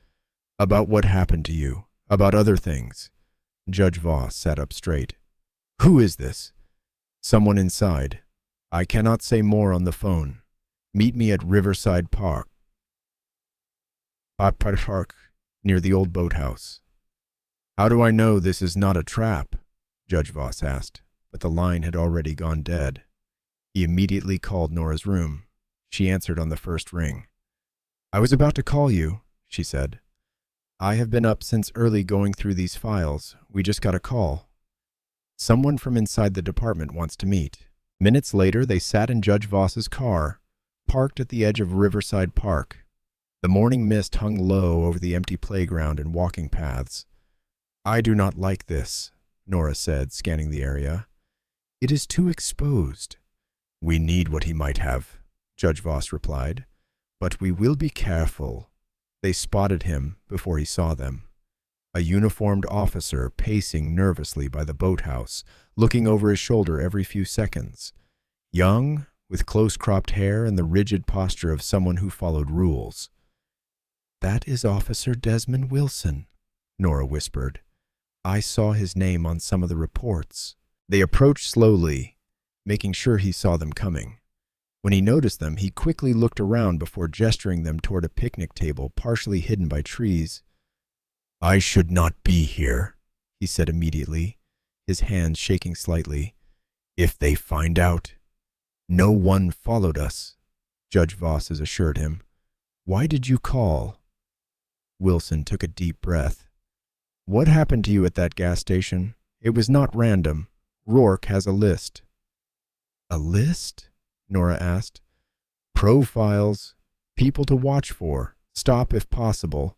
About what happened to you, about other things. Judge Voss sat up straight. Who is this? Someone inside. I cannot say more on the phone. Meet me at Riverside Park. Park, near the old boathouse. How do I know this is not a trap? Judge Voss asked, but the line had already gone dead. He immediately called Nora's room. She answered on the first ring. I was about to call you, she said. I have been up since early going through these files. We just got a call. Someone from inside the department wants to meet. Minutes later, they sat in Judge Voss's car, parked at the edge of Riverside Park. The morning mist hung low over the empty playground and walking paths. I do not like this, Nora said, scanning the area. It is too exposed. We need what he might have, Judge Voss replied. But we will be careful. They spotted him before he saw them. a uniformed officer pacing nervously by the boathouse, looking over his shoulder every few seconds. Young, with close-cropped hair and the rigid posture of someone who followed rules. "That is Officer Desmond Wilson," Nora whispered. "I saw his name on some of the reports." They approached slowly, making sure he saw them coming. When he noticed them, he quickly looked around before gesturing them toward a picnic table partially hidden by trees. "I should not be here," he said immediately, his hands shaking slightly. "If they find out." "No one followed us," Judge Voss assured him. "Why did you call?" Wilson took a deep breath. "What happened to you at that gas station? It was not random. Rourke has a list." "A list?" Nora asked. "Profiles, people to watch for, stop if possible.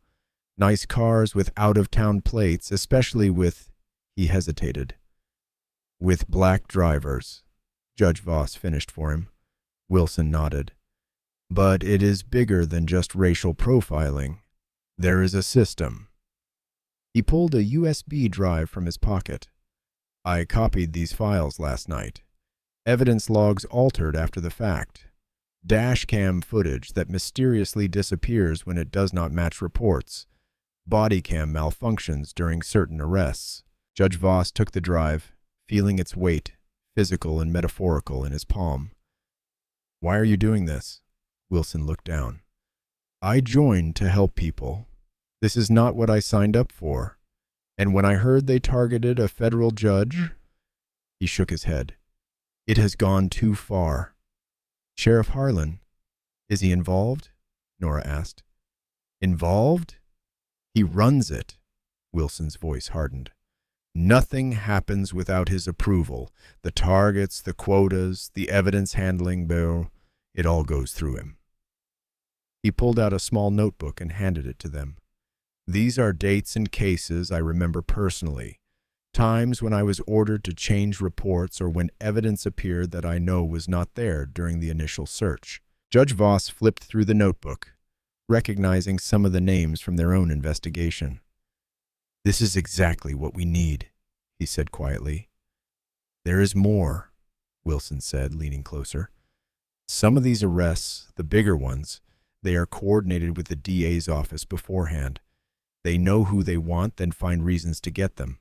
Nice cars with out-of-town plates, especially with—" he hesitated. "With black drivers," Judge Voss finished for him. Wilson nodded. "But it is bigger than just racial profiling. There is a system." He pulled a USB drive from his pocket. "I copied these files last night. Evidence logs altered after the fact. Dashcam footage that mysteriously disappears when it does not match reports. Body cam malfunctions during certain arrests." Judge Voss took the drive, feeling its weight, physical and metaphorical, in his palm. "Why are you doing this?" Wilson looked down. "I joined to help people. This is not what I signed up for. And when I heard they targeted a federal judge—" He shook his head. "It has gone too far." "Sheriff Harlan, is he involved?" Nora asked. "Involved? He runs it." Wilson's voice hardened. "Nothing happens without his approval. The targets, the quotas, the evidence handling bill, it all goes through him." He pulled out a small notebook and handed it to them. "These are dates and cases I remember personally. Times when I was ordered to change reports or when evidence appeared that I know was not there during the initial search." Judge Voss flipped through the notebook, recognizing some of the names from their own investigation. "This is exactly what we need," he said quietly. "There is more," Wilson said, leaning closer. "Some of these arrests, the bigger ones, they are coordinated with the DA's office beforehand. They know who they want, then find reasons to get them."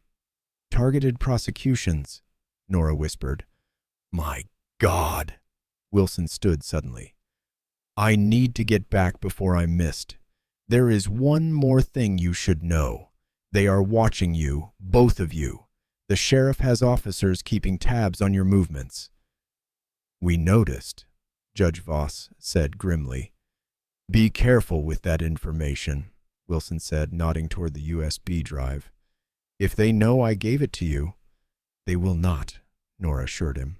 "Targeted prosecutions," Nora whispered. "My God!" Wilson stood suddenly. "I need to get back before I'm missed. There is one more thing you should know. They are watching you, both of you. The sheriff has officers keeping tabs on your movements." "We noticed," Judge Voss said grimly. "Be careful with that information," Wilson said, nodding toward the USB drive. "If they know I gave it to you—" "They will not," Nora assured him.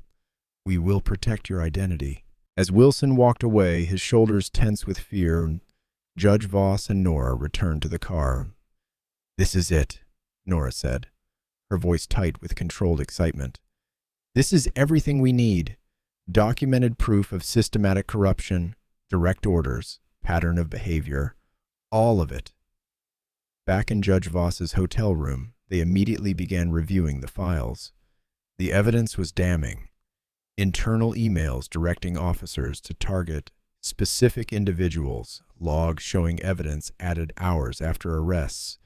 "We will protect your identity." As Wilson walked away, his shoulders tense with fear, Judge Voss and Nora returned to the car. "This is it," Nora said, her voice tight with controlled excitement. "This is everything we need. Documented proof of systematic corruption, direct orders, pattern of behavior, all of it." Back in Judge Voss's hotel room, they immediately began reviewing the files. The evidence was damning. Internal emails directing officers to target specific individuals, logs showing evidence added hours after arrests,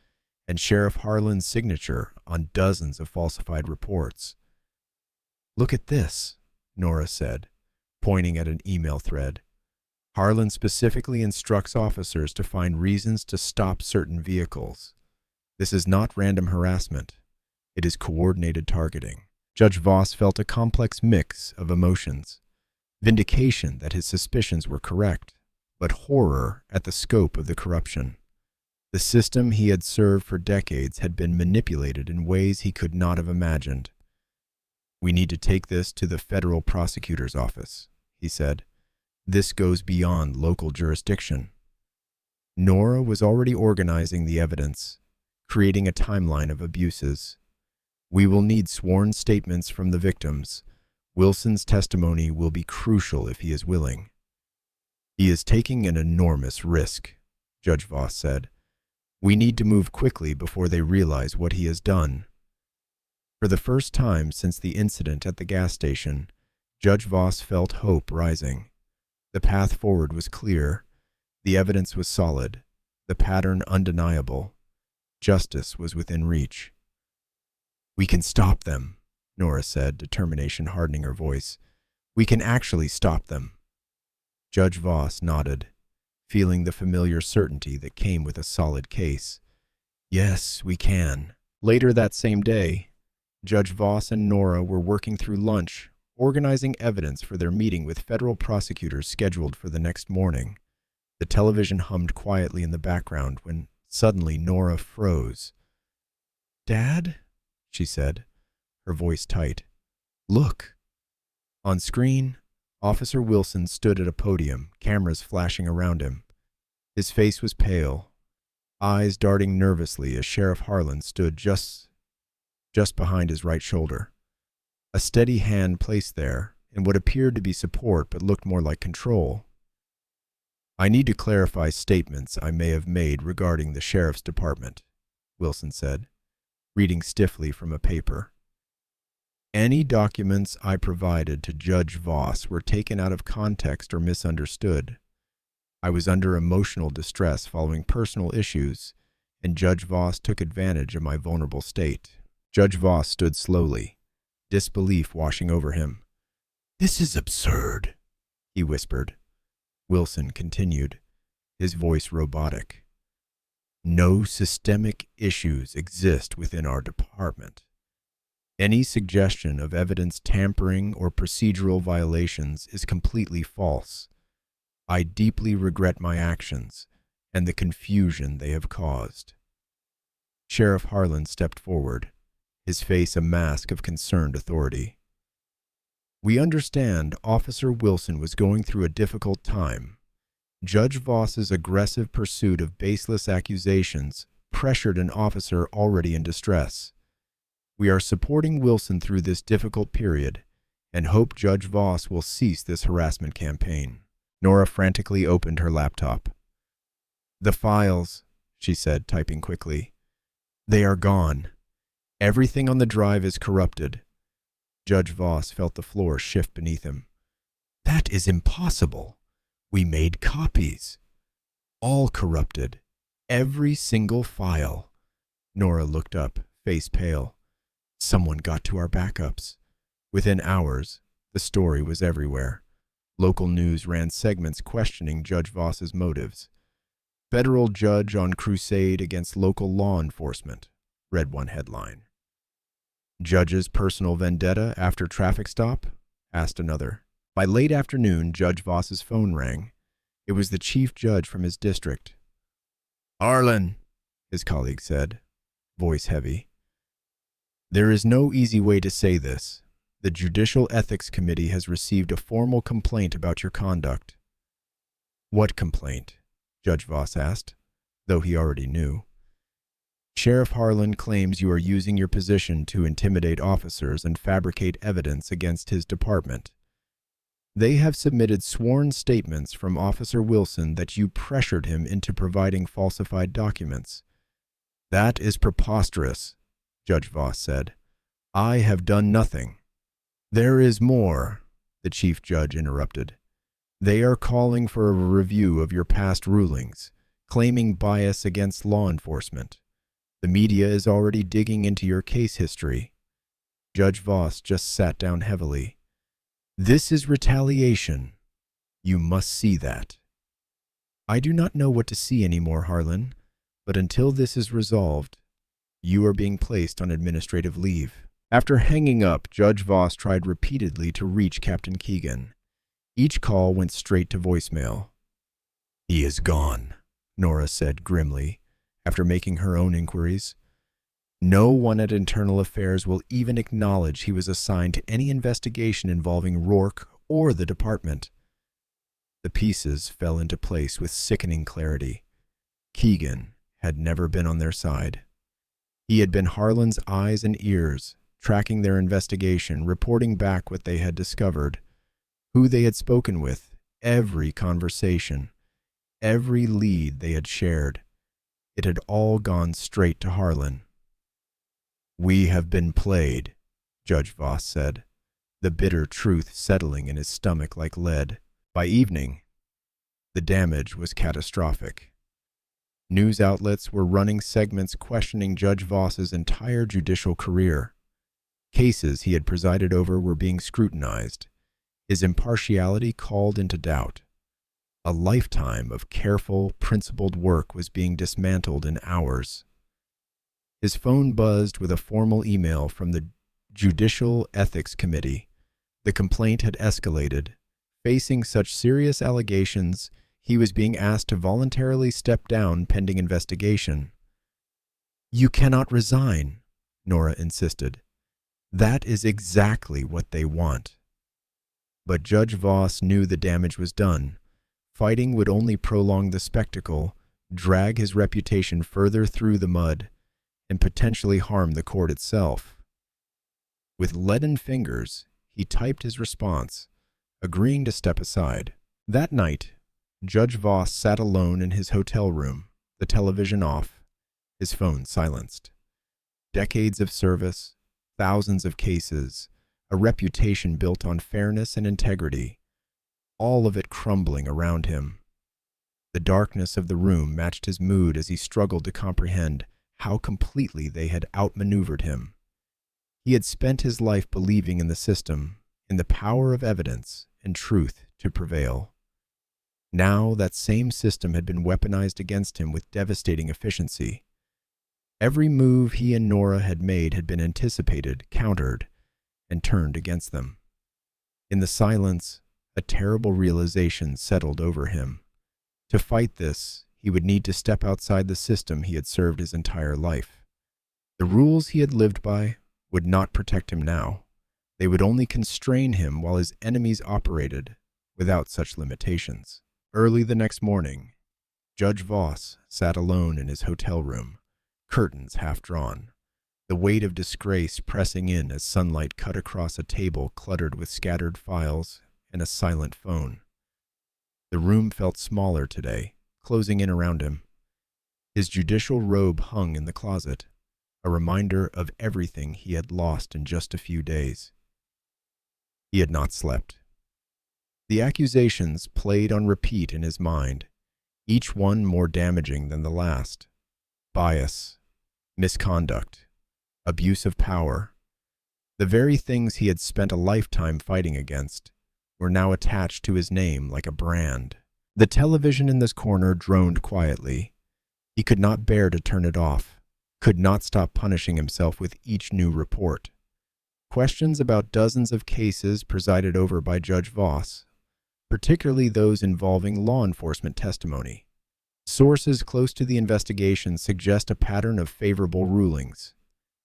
and Sheriff Harlan's signature on dozens of falsified reports. "Look at this," Nora said, pointing at an email thread. "Harlan specifically instructs officers to find reasons to stop certain vehicles. This is not random harassment. It is coordinated targeting." Judge Voss felt a complex mix of emotions. Vindication that his suspicions were correct, but horror at the scope of the corruption. The system he had served for decades had been manipulated in ways he could not have imagined. "We need to take this to the federal prosecutor's office," he said. "This goes beyond local jurisdiction." Nora was already organizing the evidence, creating a timeline of abuses. "We will need sworn statements from the victims. Wilson's testimony will be crucial if he is willing." "He is taking an enormous risk," Judge Voss said. We need to move quickly before they realize what he has done." For the first time since the incident at the gas station, Judge Voss felt hope rising. The path forward was clear. The evidence was solid. The pattern undeniable. Justice was within reach. "We can stop them," Nora said, determination hardening her voice. "We can actually stop them." Judge Voss nodded, feeling the familiar certainty that came with a solid case. "Yes, we can." Later that same day, Judge Voss and Nora were working through lunch, organizing evidence for their meeting with federal prosecutors scheduled for the next morning. The television hummed quietly in the background when suddenly Nora froze. "Dad?" she said, her voice tight. "Look." On screen, Officer Wilson stood at a podium, cameras flashing around him. His face was pale, eyes darting nervously as Sheriff Harlan stood just behind his right shoulder. A steady hand placed there, in what appeared to be support but looked more like control. "I need to clarify statements I may have made regarding the Sheriff's Department," Wilson said, reading stiffly from a paper. "Any documents I provided to Judge Voss were taken out of context or misunderstood. I was under emotional distress following personal issues, and Judge Voss took advantage of my vulnerable state." Judge Voss stood slowly, disbelief washing over him. "This is absurd," he whispered. Wilson continued, his voice robotic. "No systemic issues exist within our department. Any suggestion of evidence tampering or procedural violations is completely false. I deeply regret my actions and the confusion they have caused." Sheriff Harlan stepped forward, his face a mask of concerned authority. "We understand Officer Wilson was going through a difficult time. Judge Voss's aggressive pursuit of baseless accusations pressured an officer already in distress. We are supporting Wilson through this difficult period and hope Judge Voss will cease this harassment campaign." Nora frantically opened her laptop. "The files," she said, typing quickly. "They are gone. Everything on the drive is corrupted." Judge Voss felt the floor shift beneath him. "That is impossible. We made copies." "All corrupted. Every single file." Nora looked up, face pale. "Someone got to our backups." Within hours, the story was everywhere. Local news ran segments questioning Judge Voss's motives. "Federal judge on crusade against local law enforcement," read one headline. "Judge's personal vendetta after traffic stop?" asked another. By late afternoon, Judge Voss's phone rang. It was the chief judge from his district. "Harlan," his colleague said, voice heavy. "There is no easy way to say this. The Judicial Ethics Committee has received a formal complaint about your conduct." "What complaint?" Judge Voss asked, though he already knew. "Sheriff Harlan claims you are using your position to intimidate officers and fabricate evidence against his department. They have submitted sworn statements from Officer Wilson that you pressured him into providing falsified documents." "That is preposterous," Judge Voss said. "I have done nothing." "There is more," the chief judge interrupted. "They are calling for a review of your past rulings, claiming bias against law enforcement. The media is already digging into your case history." Judge Voss just sat down heavily. "This is retaliation. You must see that." "I do not know what to see anymore, Harlan, but until this is resolved, you are being placed on administrative leave." After hanging up, Judge Voss tried repeatedly to reach Captain Keegan. Each call went straight to voicemail. "He is gone," Nora said grimly, after making her own inquiries. "No one at Internal Affairs will even acknowledge he was assigned to any investigation involving Rourke or the department." The pieces fell into place with sickening clarity. Keegan had never been on their side. He had been Harlan's eyes and ears, tracking their investigation, reporting back what they had discovered, who they had spoken with, every conversation, every lead they had shared. It had all gone straight to Harlan. "We have been played," Judge Voss said, the bitter truth settling in his stomach like lead. By evening, the damage was catastrophic. News outlets were running segments questioning Judge Voss's entire judicial career. Cases he had presided over were being scrutinized, his impartiality called into doubt. A lifetime of careful, principled work was being dismantled in hours. His phone buzzed with a formal email from the Judicial Ethics Committee. The complaint had escalated. Facing such serious allegations, he was being asked to voluntarily step down pending investigation. "You cannot resign," Nora insisted. "That is exactly what they want." But Judge Voss knew the damage was done. Fighting would only prolong the spectacle, drag his reputation further through the mud, and potentially harm the court itself. With leaden fingers, he typed his response, agreeing to step aside. That night, Judge Voss sat alone in his hotel room, the television off, his phone silenced. Decades of service, thousands of cases, a reputation built on fairness and integrity, all of it crumbling around him. The darkness of the room matched his mood as he struggled to comprehend how completely they had outmaneuvered him. He had spent his life believing in the system, in the power of evidence and truth to prevail. Now that same system had been weaponized against him with devastating efficiency. Every move he and Nora had made had been anticipated, countered, and turned against them. In the silence, a terrible realization settled over him. To fight this, he would need to step outside the system he had served his entire life. The rules he had lived by would not protect him now. They would only constrain him while his enemies operated without such limitations. Early the next morning, Judge Voss sat alone in his hotel room, curtains half drawn, the weight of disgrace pressing in as sunlight cut across a table cluttered with scattered files and a silent phone. The room felt smaller today, closing in around him. His judicial robe hung in the closet, a reminder of everything he had lost in just a few days. He had not slept. The accusations played on repeat in his mind, each one more damaging than the last. Bias, misconduct, abuse of power. The very things he had spent a lifetime fighting against were now attached to his name like a brand. The television in this corner droned quietly. He could not bear to turn it off, could not stop punishing himself with each new report. Questions about dozens of cases presided over by Judge Voss, particularly those involving law enforcement testimony. Sources close to the investigation suggest a pattern of favorable rulings.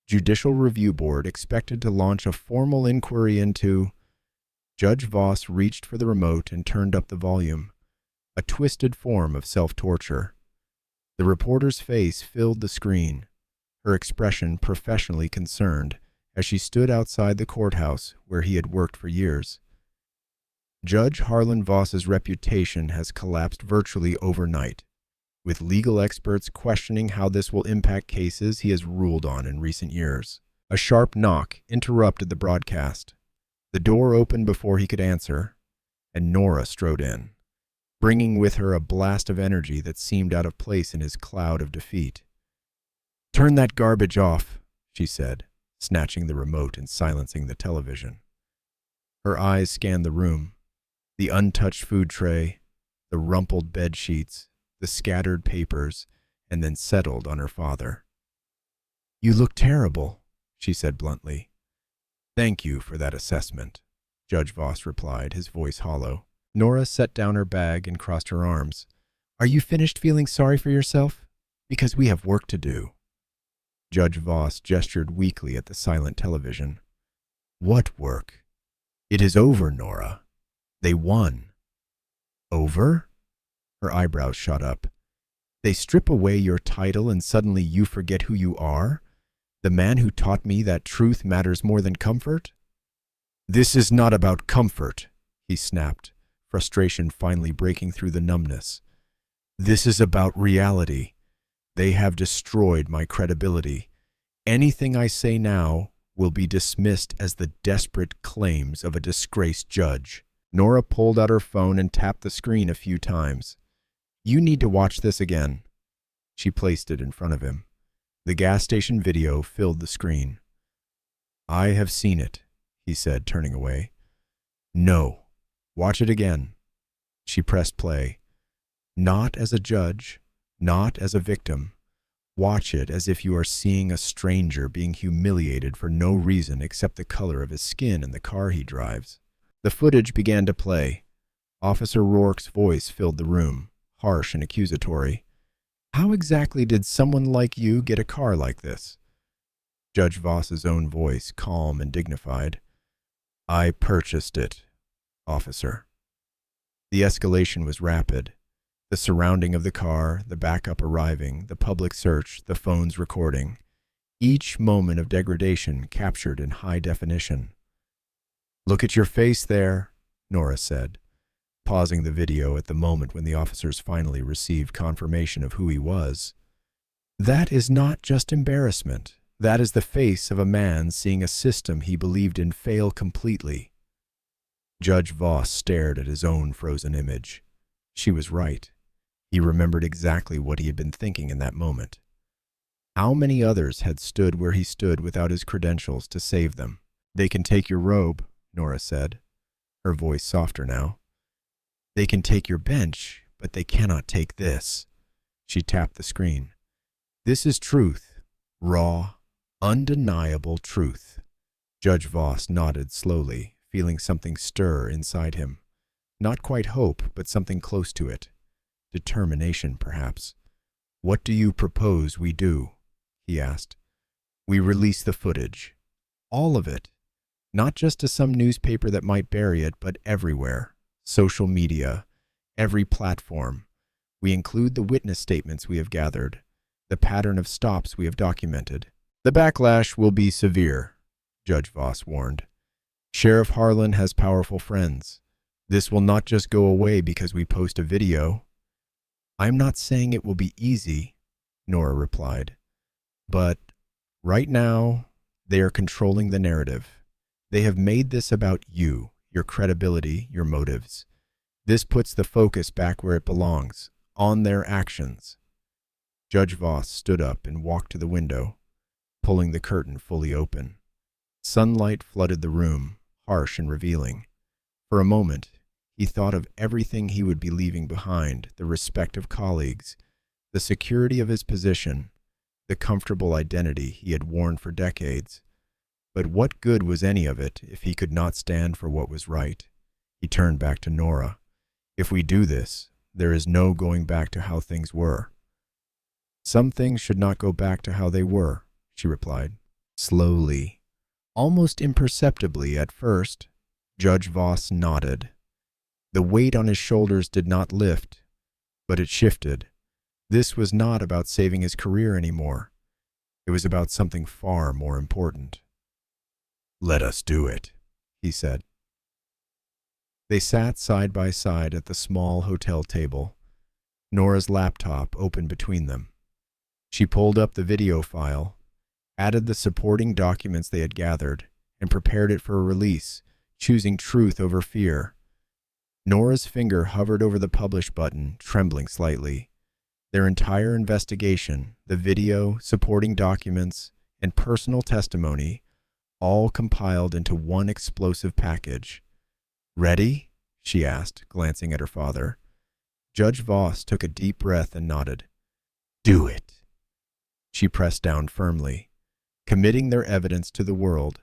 Judicial Review Board expected to launch a formal inquiry into... Judge Voss reached for the remote and turned up the volume, a twisted form of self-torture. The reporter's face filled the screen, her expression professionally concerned as she stood outside the courthouse where he had worked for years. Judge Harlan Voss's reputation has collapsed virtually overnight, with legal experts questioning how this will impact cases he has ruled on in recent years. A sharp knock interrupted the broadcast. The door opened before he could answer, and Nora strode in, bringing with her a blast of energy that seemed out of place in his cloud of defeat. "Turn that garbage off," she said, snatching the remote and silencing the television. Her eyes scanned the room, the untouched food tray, the rumpled bed sheets, the scattered papers, and then settled on her father. "You look terrible," she said bluntly. "Thank you for that assessment," Judge Voss replied, his voice hollow. Nora set down her bag and crossed her arms. "Are you finished feeling sorry for yourself? Because we have work to do." Judge Voss gestured weakly at the silent television. "What work? It is over, Nora. They won." "Over?" Her eyebrows shot up. "They strip away your title and suddenly you forget who you are? The man who taught me that truth matters more than comfort?" "This is not about comfort," he snapped, frustration finally breaking through the numbness. "This is about reality. They have destroyed my credibility. Anything I say now will be dismissed as the desperate claims of a disgraced judge." Nora pulled out her phone and tapped the screen a few times. "You need to watch this again." She placed it in front of him. The gas station video filled the screen. "I have seen it," he said, turning away. "No. Watch it again." She pressed play. "Not as a judge, not as a victim. Watch it as if you are seeing a stranger being humiliated for no reason except the color of his skin and the car he drives." The footage began to play. Officer Rourke's voice filled the room, harsh and accusatory. "How exactly did someone like you get a car like this?" Judge Voss's own voice, calm and dignified. "I purchased it, officer." The escalation was rapid. The surrounding of the car, the backup arriving, the public search, the phones recording. Each moment of degradation captured in high definition. "Look at your face there," Nora said, pausing the video at the moment when the officers finally received confirmation of who he was. "That is not just embarrassment. That is the face of a man seeing a system he believed in fail completely." Judge Voss stared at his own frozen image. She was right. He remembered exactly what he had been thinking in that moment. How many others had stood where he stood without his credentials to save them? "They can take your robe," Nora said, her voice softer now. "They can take your bench, but they cannot take this." She tapped the screen. "This is truth, raw, undeniable truth." Judge Voss nodded slowly, feeling something stir inside him. Not quite hope, but something close to it. Determination, perhaps. "What do you propose we do?" he asked. "We release the footage. All of it. Not just to some newspaper that might bury it, but everywhere. Social media, every platform. We include the witness statements we have gathered, the pattern of stops we have documented. The backlash will be severe," Judge Voss warned. "Sheriff Harlan has powerful friends. This will not just go away because we post a video." "I'm not saying it will be easy," Nora replied. "But right now, they are controlling the narrative. They have made this about you, your credibility, your motives. This puts the focus back where it belongs, on their actions." Judge Voss stood up and walked to the window, pulling the curtain fully open. Sunlight flooded the room, harsh and revealing. For a moment, he thought of everything he would be leaving behind, the respect of colleagues, the security of his position, the comfortable identity he had worn for decades. But what good was any of it if he could not stand for what was right? He turned back to Nora. "If we do this, there is no going back to how things were." "Some things should not go back to how they were," she replied. Slowly, almost imperceptibly at first, Judge Voss nodded. The weight on his shoulders did not lift, but it shifted. This was not about saving his career anymore. It was about something far more important. "Let us do it," he said. They sat side by side at the small hotel table, Nora's laptop open between them. She pulled up the video file, added the supporting documents they had gathered, and prepared it for a release, choosing truth over fear. Nora's finger hovered over the publish button, trembling slightly. Their entire investigation, the video, supporting documents, and personal testimony, all compiled into one explosive package. "Ready?" she asked, glancing at her father. Judge Voss took a deep breath and nodded. "Do it." She pressed down firmly, committing their evidence to the world.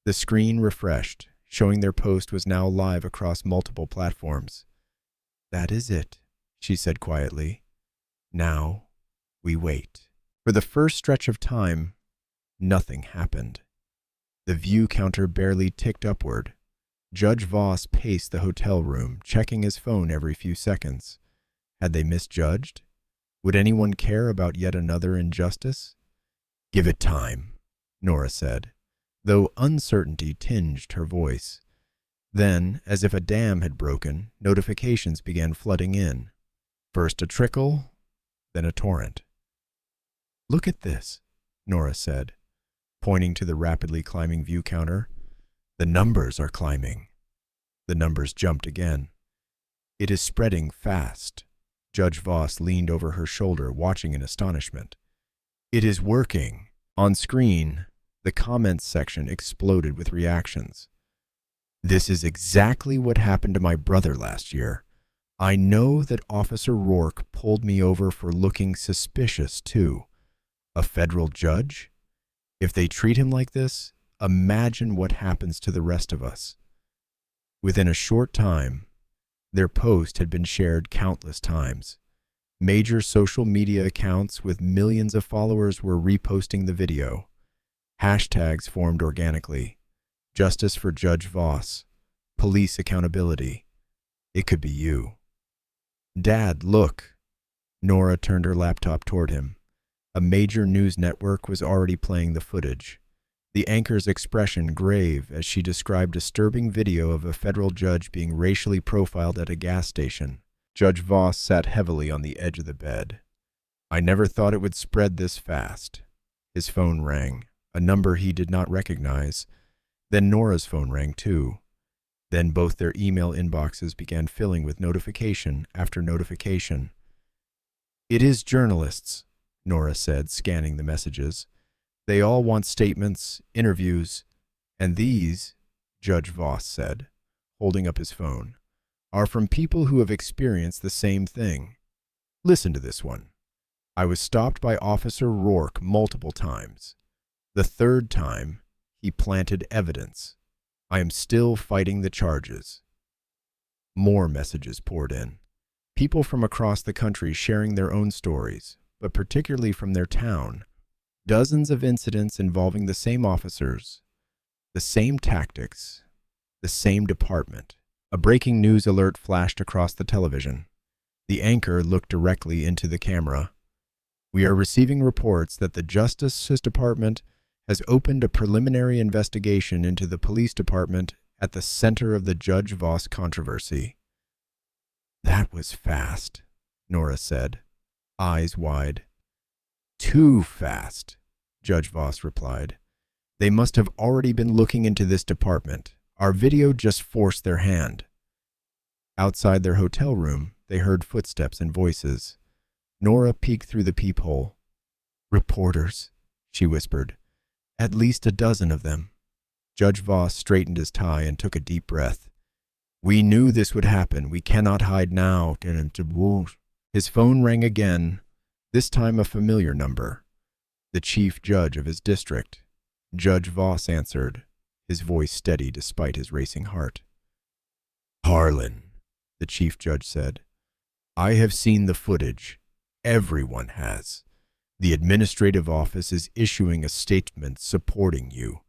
The screen refreshed, showing their post was now live across multiple platforms. "That is it," she said quietly. "Now we wait." For the first stretch of time, nothing happened. The view counter barely ticked upward. Judge Voss paced the hotel room, checking his phone every few seconds. Had they misjudged? Would anyone care about yet another injustice? "Give it time," Nora said, though uncertainty tinged her voice. Then, as if a dam had broken, notifications began flooding in. First a trickle, then a torrent. Look at this, Nora said, pointing to the rapidly climbing view counter. The numbers are climbing. The numbers jumped again. It is spreading fast. Judge Voss leaned over her shoulder, watching in astonishment. It is working. On screen, the comments section exploded with reactions. This is exactly what happened to my brother last year. I know that Officer Rourke pulled me over for looking suspicious, too. A federal judge? If they treat him like this, imagine what happens to the rest of us. Within a short time, their post had been shared countless times. Major social media accounts with millions of followers were reposting the video. Hashtags formed organically. Justice for Judge Voss. Police accountability. It could be you. Dad, look. Nora turned her laptop toward him. A major news network was already playing the footage. The anchor's expression grave as she described a disturbing video of a federal judge being racially profiled at a gas station. Judge Voss sat heavily on the edge of the bed. I never thought it would spread this fast. His phone rang, a number he did not recognize. Then Nora's phone rang too. Then both their email inboxes began filling with notification after notification. It is journalists, Nora said, scanning the messages. They all want statements, interviews, and these, Judge Voss said, holding up his phone, are from people who have experienced the same thing. Listen to this one. I was stopped by Officer Rourke multiple times. The third time, he planted evidence. I am still fighting the charges. More messages poured in. People from across the country sharing their own stories, but particularly from their town. Dozens of incidents involving the same officers, the same tactics, the same department. A breaking news alert flashed across the television. The anchor looked directly into the camera. We are receiving reports that the Justice Department has opened a preliminary investigation into the police department at the center of the Judge Voss controversy. That was fast, Nora said, eyes wide. Too fast, Judge Voss replied. They must have already been looking into this department. Our video just forced their hand. Outside their hotel room, they heard footsteps and voices. Nora peeked through the peephole. Reporters, she whispered. At least a dozen of them. Judge Voss straightened his tie and took a deep breath. We knew this would happen. We cannot hide now. His phone rang again, this time a familiar number. The chief judge of his district. Judge Voss answered, his voice steady despite his racing heart. Harlan, the chief judge said, I have seen the footage. Everyone has. The administrative office is issuing a statement supporting you.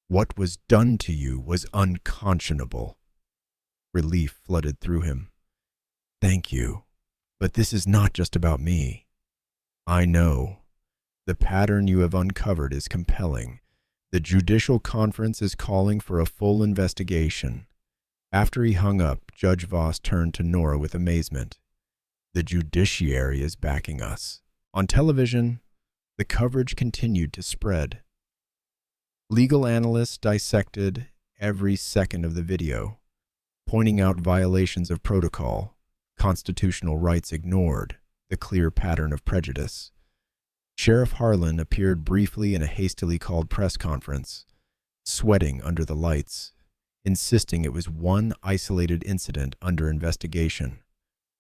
What was done to you was unconscionable. Relief flooded through him. Thank you, but this is not just about me. I know. The pattern you have uncovered is compelling. The judicial conference is calling for a full investigation. After he hung up, Judge Voss turned to Nora with amazement. The judiciary is backing us. On television, the coverage continued to spread. Legal analysts dissected every second of the video, pointing out violations of protocol, constitutional rights ignored, the clear pattern of prejudice. Sheriff Harlan appeared briefly in a hastily called press conference, sweating under the lights, insisting it was one isolated incident under investigation.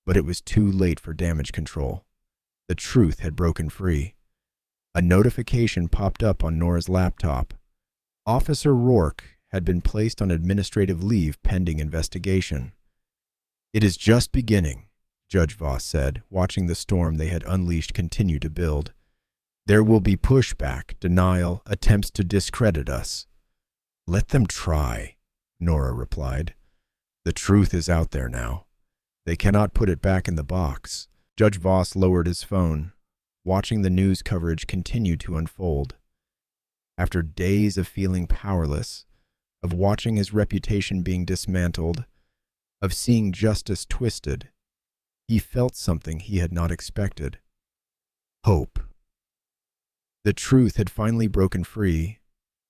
But it was too late for damage control. The truth had broken free. A notification popped up on Nora's laptop. Officer Rourke had been placed on administrative leave pending investigation. It is just beginning, Judge Voss said, watching the storm they had unleashed continue to build. There will be pushback, denial, attempts to discredit us. Let them try, Nora replied. The truth is out there now. They cannot put it back in the box. Judge Voss lowered his phone, watching the news coverage continue to unfold. After days of feeling powerless, of watching his reputation being dismantled, of seeing justice twisted, he felt something he had not expected. Hope. The truth had finally broken free,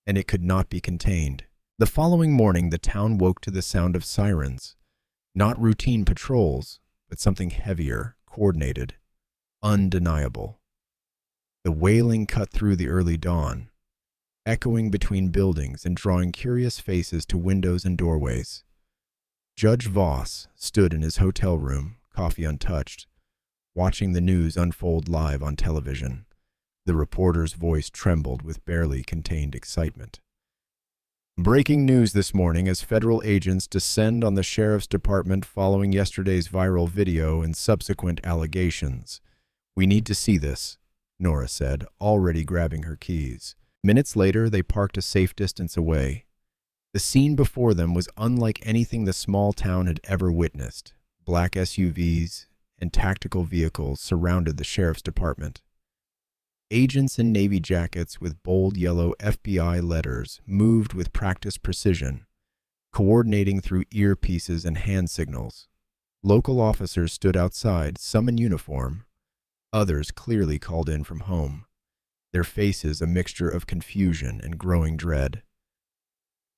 and it could not be contained. The following morning, the town woke to the sound of sirens. Not routine patrols, but something heavier, coordinated, undeniable. The wailing cut through the early dawn, echoing between buildings and drawing curious faces to windows and doorways. Judge Voss stood in his hotel room, coffee untouched, watching the news unfold live on television. The reporter's voice trembled with barely contained excitement. Breaking news this morning as federal agents descend on the sheriff's department following yesterday's viral video and subsequent allegations. We need to see this, Nora said, already grabbing her keys. Minutes later, they parked a safe distance away. The scene before them was unlike anything the small town had ever witnessed. Black SUVs and tactical vehicles surrounded the sheriff's department. Agents in navy jackets with bold yellow FBI letters moved with practiced precision, coordinating through earpieces and hand signals. Local officers stood outside, some in uniform, others clearly called in from home, their faces a mixture of confusion and growing dread.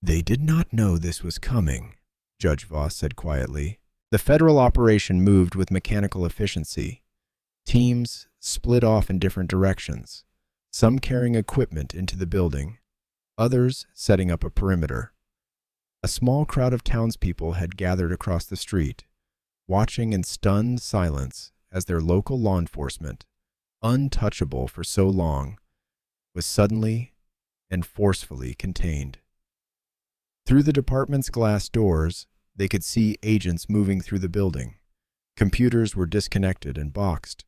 They did not know this was coming, Judge Voss said quietly. The federal operation moved with mechanical efficiency. Teams split off in different directions, some carrying equipment into the building, others setting up a perimeter. A small crowd of townspeople had gathered across the street, watching in stunned silence as their local law enforcement, untouchable for so long, was suddenly and forcefully contained. Through the department's glass doors, they could see agents moving through the building. Computers were disconnected and boxed.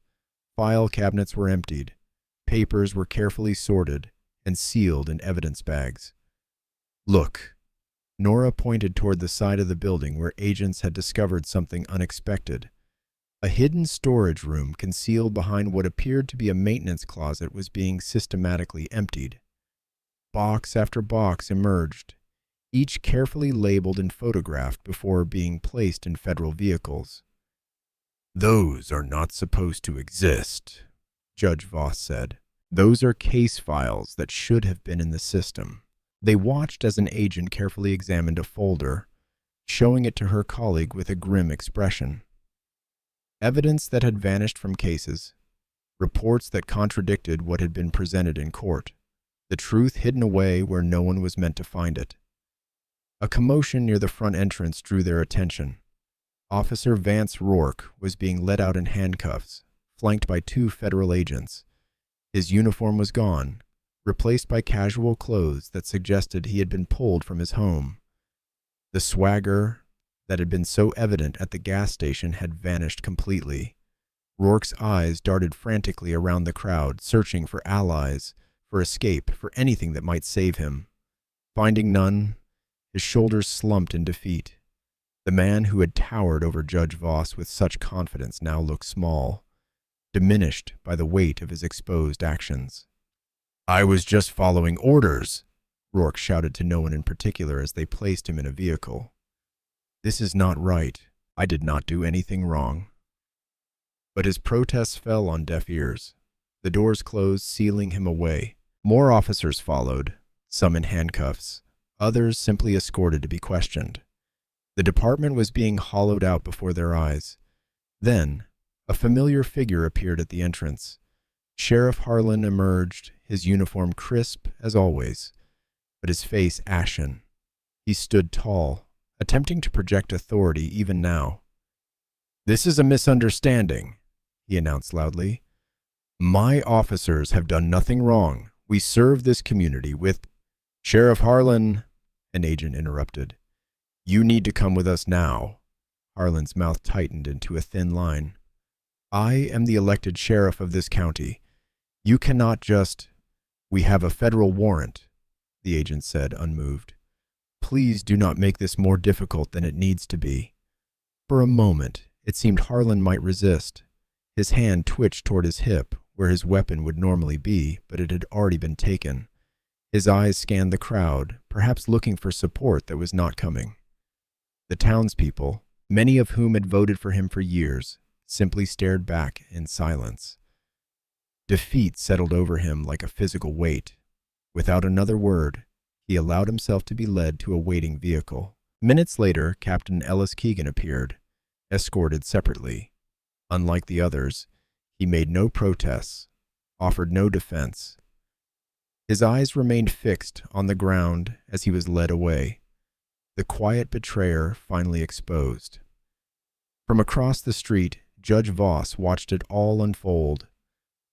File cabinets were emptied. Papers were carefully sorted and sealed in evidence bags. Look, Nora pointed toward the side of the building where agents had discovered something unexpected. A hidden storage room concealed behind what appeared to be a maintenance closet was being systematically emptied. Box after box emerged, each carefully labeled and photographed before being placed in federal vehicles. "Those are not supposed to exist," Judge Voss said. "Those are case files that should have been in the system." They watched as an agent carefully examined a folder, showing it to her colleague with a grim expression. Evidence that had vanished from cases, reports that contradicted what had been presented in court, the truth hidden away where no one was meant to find it. A commotion near the front entrance drew their attention. Officer Vance Rourke was being led out in handcuffs, flanked by 2 federal agents. His uniform was gone, replaced by casual clothes that suggested he had been pulled from his home. The swagger that had been so evident at the gas station had vanished completely. Rourke's eyes darted frantically around the crowd, searching for allies, for escape, for anything that might save him. Finding none, his shoulders slumped in defeat. The man who had towered over Judge Voss with such confidence now looked small, diminished by the weight of his exposed actions. "I was just following orders," Rourke shouted to no one in particular as they placed him in a vehicle. "This is not right. I did not do anything wrong." But his protests fell on deaf ears. The doors closed, sealing him away. More officers followed, some in handcuffs, others simply escorted to be questioned. The department was being hollowed out before their eyes. Then, a familiar figure appeared at the entrance. Sheriff Harlan emerged, his uniform crisp as always, but his face ashen. He stood tall, attempting to project authority even now. "This is a misunderstanding," he announced loudly. "My officers have done nothing wrong. We serve this community with—" "Sheriff Harlan," an agent interrupted. "You need to come with us now." Harlan's mouth tightened into a thin line. "I am the elected sheriff of this county. You cannot just—" "We have a federal warrant," the agent said, unmoved. "Please do not make this more difficult than it needs to be." For a moment, it seemed Harlan might resist. His hand twitched toward his hip, where his weapon would normally be, but it had already been taken. His eyes scanned the crowd, perhaps looking for support that was not coming. The townspeople, many of whom had voted for him for years, simply stared back in silence. Defeat settled over him like a physical weight. Without another word, he allowed himself to be led to a waiting vehicle. Minutes later, Captain Ellis Keegan appeared, escorted separately. Unlike the others, he made no protests, offered no defense. His eyes remained fixed on the ground as he was led away, the quiet betrayer finally exposed. From across the street, Judge Voss watched it all unfold.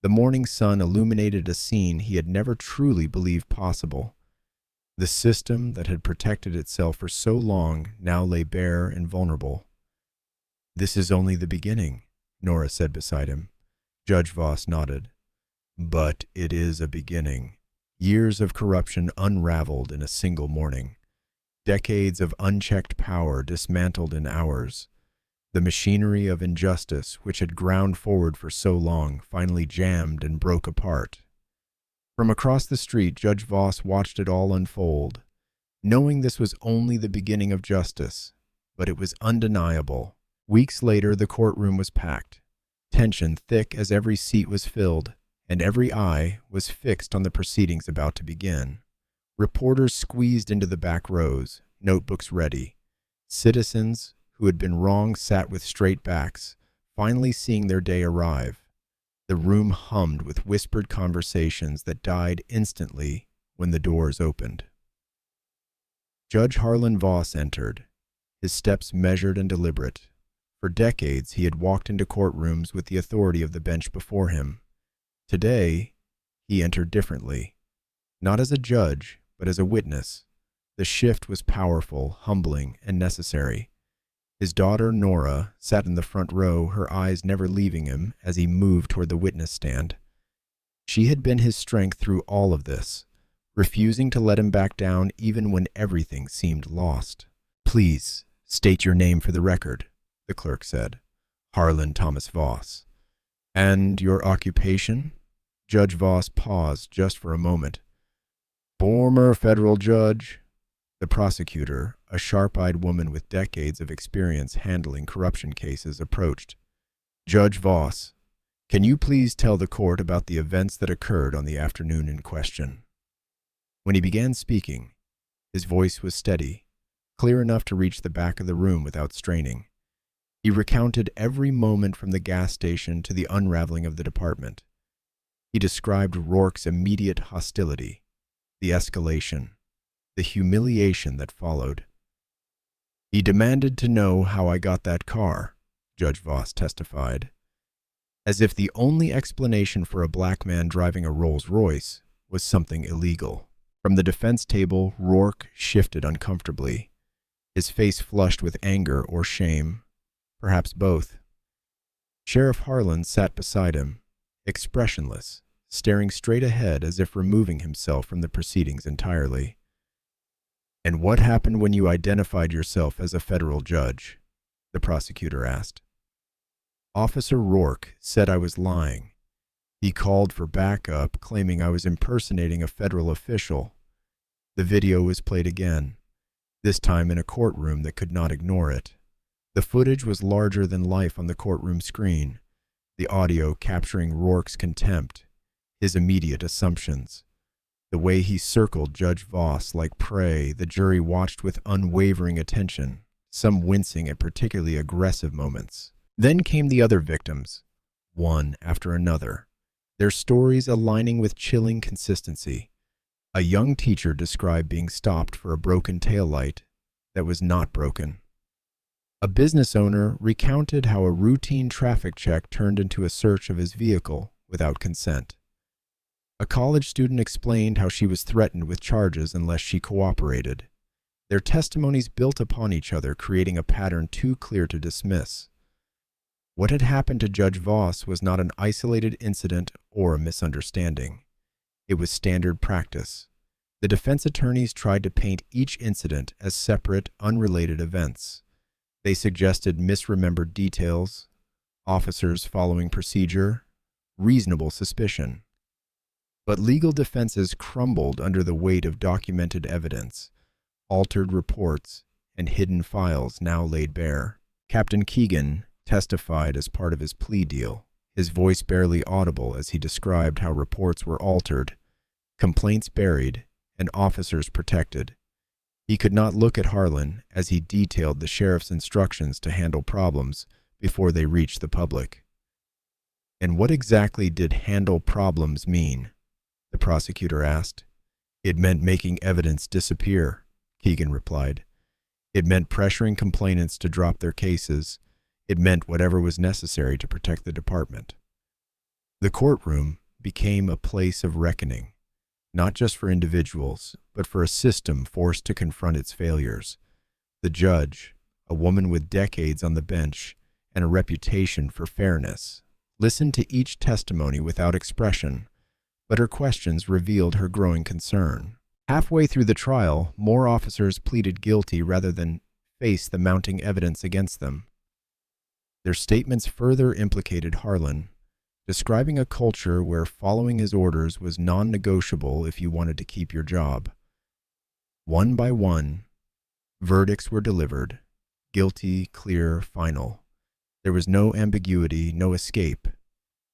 The morning sun illuminated a scene he had never truly believed possible. The system that had protected itself for so long now lay bare and vulnerable. "This is only the beginning," Nora said beside him. Judge Voss nodded. "But it is a beginning. Years of corruption unraveled in a single morning. Decades of unchecked power dismantled in hours. The machinery of injustice, which had ground forward for so long, finally jammed and broke apart." From across the street, Judge Voss watched it all unfold, knowing this was only the beginning of justice, but it was undeniable. Weeks later, the courtroom was packed, tension thick as every seat was filled, and every eye was fixed on the proceedings about to begin. Reporters squeezed into the back rows, notebooks ready. Citizens who had been wrong sat with straight backs, finally seeing their day arrive. The room hummed with whispered conversations that died instantly when the doors opened. Judge Harlan Voss entered, his steps measured and deliberate. For decades, he had walked into courtrooms with the authority of the bench before him. Today, he entered differently, not as a judge, but as a witness. The shift was powerful, humbling, and necessary. His daughter, Nora, sat in the front row, her eyes never leaving him as he moved toward the witness stand. She had been his strength through all of this, refusing to let him back down even when everything seemed lost. "Please, state your name for the record," the clerk said. "Harlan Thomas Voss." "And your occupation?" Judge Voss paused just for a moment. "Former federal judge." The prosecutor, a sharp-eyed woman with decades of experience handling corruption cases, approached. "Judge Voss, can you please tell the court about the events that occurred on the afternoon in question?" When he began speaking, his voice was steady, clear enough to reach the back of the room without straining. He recounted every moment from the gas station to the unraveling of the department. He described Rourke's immediate hostility, the escalation, the humiliation that followed. "He demanded to know how I got that car," Judge Voss testified, as if the only explanation for a black man driving a Rolls-Royce was something illegal. From the defense table, Rourke shifted uncomfortably, his face flushed with anger or shame, perhaps both. Sheriff Harlan sat beside him, expressionless, staring straight ahead as if removing himself from the proceedings entirely. "And what happened when you identified yourself as a federal judge?" the prosecutor asked. "Officer Rourke said I was lying. He called for backup, claiming I was impersonating a federal official." The video was played again, this time in a courtroom that could not ignore it. The footage was larger than life on the courtroom screen, the audio capturing Rourke's contempt, his immediate assumptions. The way he circled Judge Voss like prey, the jury watched with unwavering attention, some wincing at particularly aggressive moments. Then came the other victims, one after another, their stories aligning with chilling consistency. A young teacher described being stopped for a broken taillight that was not broken. A business owner recounted how a routine traffic check turned into a search of his vehicle without consent. A college student explained how she was threatened with charges unless she cooperated. Their testimonies built upon each other, creating a pattern too clear to dismiss. What had happened to Judge Voss was not an isolated incident or a misunderstanding. It was standard practice. The defense attorneys tried to paint each incident as separate, unrelated events. They suggested misremembered details, officers following procedure, reasonable suspicion. But legal defenses crumbled under the weight of documented evidence, altered reports, and hidden files now laid bare. Captain Keegan testified as part of his plea deal, his voice barely audible as he described how reports were altered, complaints buried, and officers protected. He could not look at Harlan as he detailed the sheriff's instructions to handle problems before they reached the public. "And what exactly did handle problems mean?" the prosecutor asked. "It meant making evidence disappear," Keegan replied. "It meant pressuring complainants to drop their cases. It meant whatever was necessary to protect the department." The courtroom became a place of reckoning, not just for individuals, but for a system forced to confront its failures. The judge, a woman with decades on the bench and a reputation for fairness, listened to each testimony without expression, but her questions revealed her growing concern. Halfway through the trial, more officers pleaded guilty rather than face the mounting evidence against them. Their statements further implicated Harlan, describing a culture where following his orders was non-negotiable if you wanted to keep your job. One by one, verdicts were delivered, guilty, clear, final. There was no ambiguity, no escape.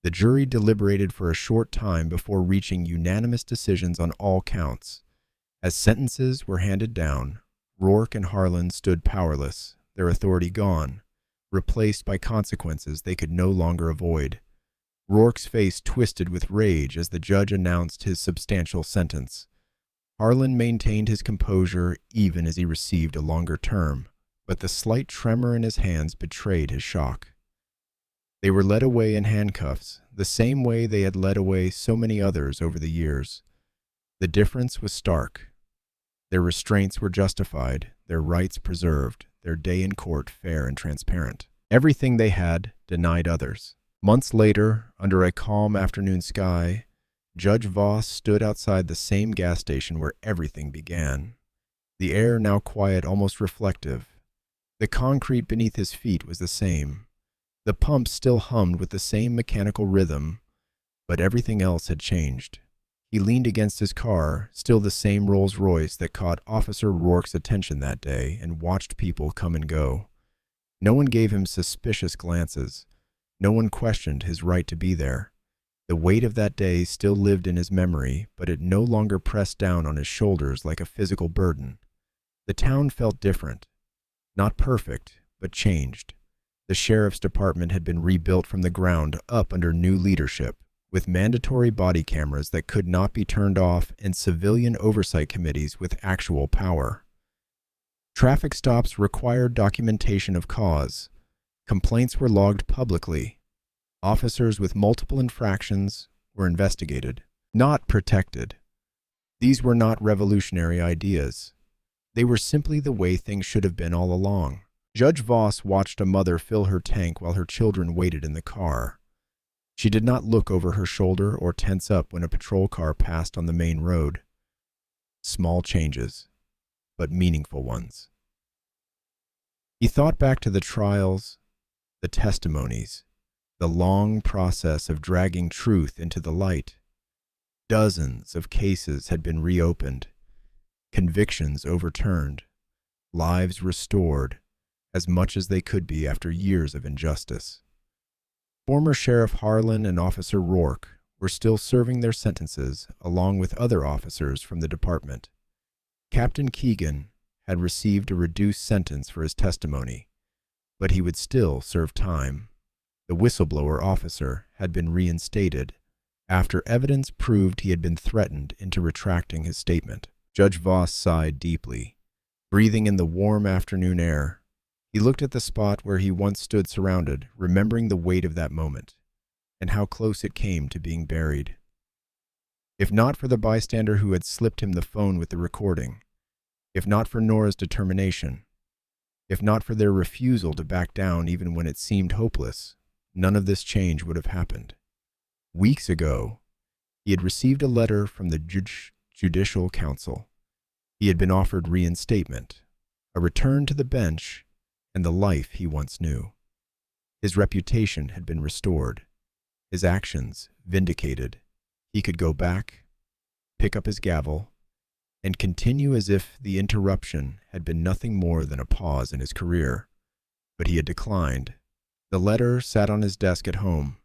The jury deliberated for a short time before reaching unanimous decisions on all counts. As sentences were handed down, Rourke and Harlan stood powerless, their authority gone, replaced by consequences they could no longer avoid. Rourke's face twisted with rage as the judge announced his substantial sentence. Harlan maintained his composure even as he received a longer term, but the slight tremor in his hands betrayed his shock. They were led away in handcuffs, the same way they had led away so many others over the years. The difference was stark. Their restraints were justified, their rights preserved, their day in court fair and transparent. Everything they had denied others. Months later, under a calm afternoon sky, Judge Voss stood outside the same gas station where everything began. The air now quiet, almost reflective. The concrete beneath his feet was the same. The pumps still hummed with the same mechanical rhythm, but everything else had changed. He leaned against his car, still the same Rolls-Royce that caught Officer Rourke's attention that day, and watched people come and go. No one gave him suspicious glances. No one questioned his right to be there. The weight of that day still lived in his memory, but it no longer pressed down on his shoulders like a physical burden. The town felt different. Not perfect, but changed. The sheriff's department had been rebuilt from the ground up under new leadership, with mandatory body cameras that could not be turned off and civilian oversight committees with actual power. Traffic stops required documentation of cause. Complaints were logged publicly. Officers with multiple infractions were investigated, not protected. These were not revolutionary ideas. They were simply the way things should have been all along. Judge Voss watched a mother fill her tank while her children waited in the car. She did not look over her shoulder or tense up when a patrol car passed on the main road. Small changes, but meaningful ones. He thought back to the trials, the testimonies, the long process of dragging truth into the light. Dozens of cases had been reopened, convictions overturned, lives restored, as much as they could be after years of injustice. Former Sheriff Harlan and Officer Rourke were still serving their sentences along with other officers from the department. Captain Keegan had received a reduced sentence for his testimony, but he would still serve time. The whistleblower officer had been reinstated after evidence proved he had been threatened into retracting his statement. Judge Voss sighed deeply, breathing in the warm afternoon air. He looked at the spot where he once stood surrounded, remembering the weight of that moment, and how close it came to being buried. If not for the bystander who had slipped him the phone with the recording, if not for Nora's determination, if not for their refusal to back down even when it seemed hopeless, none of this change would have happened. Weeks ago, he had received a letter from the Judicial Council. He had been offered reinstatement, a return to the bench, and the life he once knew. His reputation had been restored, his actions vindicated. He could go back, pick up his gavel, and continue as if the interruption had been nothing more than a pause in his career. But he had declined. The letter sat on his desk at home,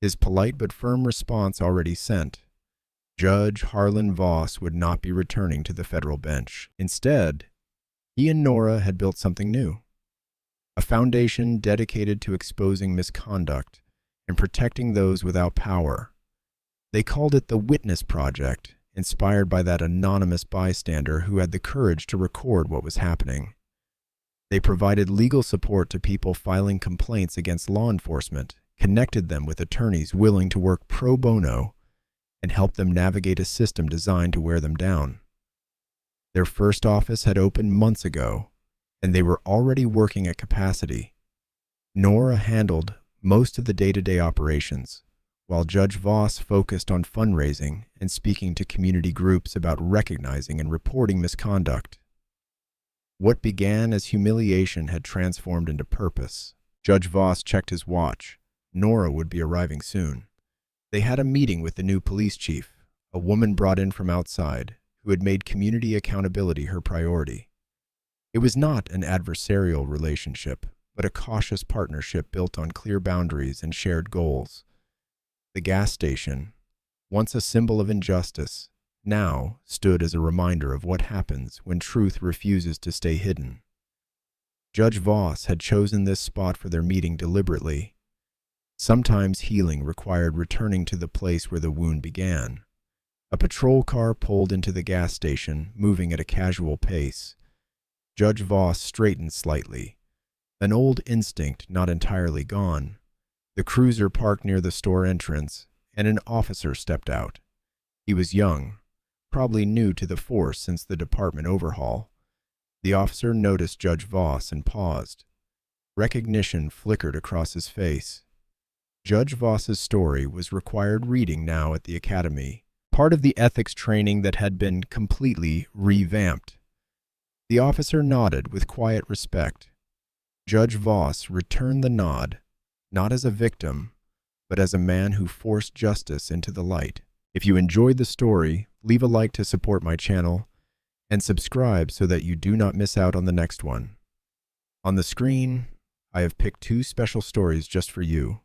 His polite but firm response already sent. Judge Harlan Voss would not be returning to the federal bench. Instead, he and Nora had built something new, a foundation dedicated to exposing misconduct and protecting those without power. They called it the Witness Project, inspired by that anonymous bystander who had the courage to record what was happening. They provided legal support to people filing complaints against law enforcement, connected them with attorneys willing to work pro bono, and helped them navigate a system designed to wear them down. Their first office had opened months ago, and they were already working at capacity. Nora handled most of the day-to-day operations, while Judge Voss focused on fundraising and speaking to community groups about recognizing and reporting misconduct. What began as humiliation had transformed into purpose. Judge Voss checked his watch. Nora would be arriving soon. They had a meeting with the new police chief, a woman brought in from outside, who had made community accountability her priority. It was not an adversarial relationship, but a cautious partnership built on clear boundaries and shared goals. The gas station, once a symbol of injustice, now stood as a reminder of what happens when truth refuses to stay hidden. Judge Voss had chosen this spot for their meeting deliberately. Sometimes healing required returning to the place where the wound began. A patrol car pulled into the gas station, moving at a casual pace. Judge Voss straightened slightly, an old instinct not entirely gone. The cruiser parked near the store entrance, and an officer stepped out. He was young, probably new to the force since the department overhaul. The officer noticed Judge Voss and paused. Recognition flickered across his face. Judge Voss's story was required reading now at the academy, part of the ethics training that had been completely revamped. The officer nodded with quiet respect. Judge Voss returned the nod, not as a victim, but as a man who forced justice into the light. If you enjoyed the story, leave a like to support my channel, and subscribe so that you do not miss out on the next one. On the screen, I have picked 2 special stories just for you.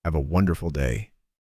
Have a wonderful day.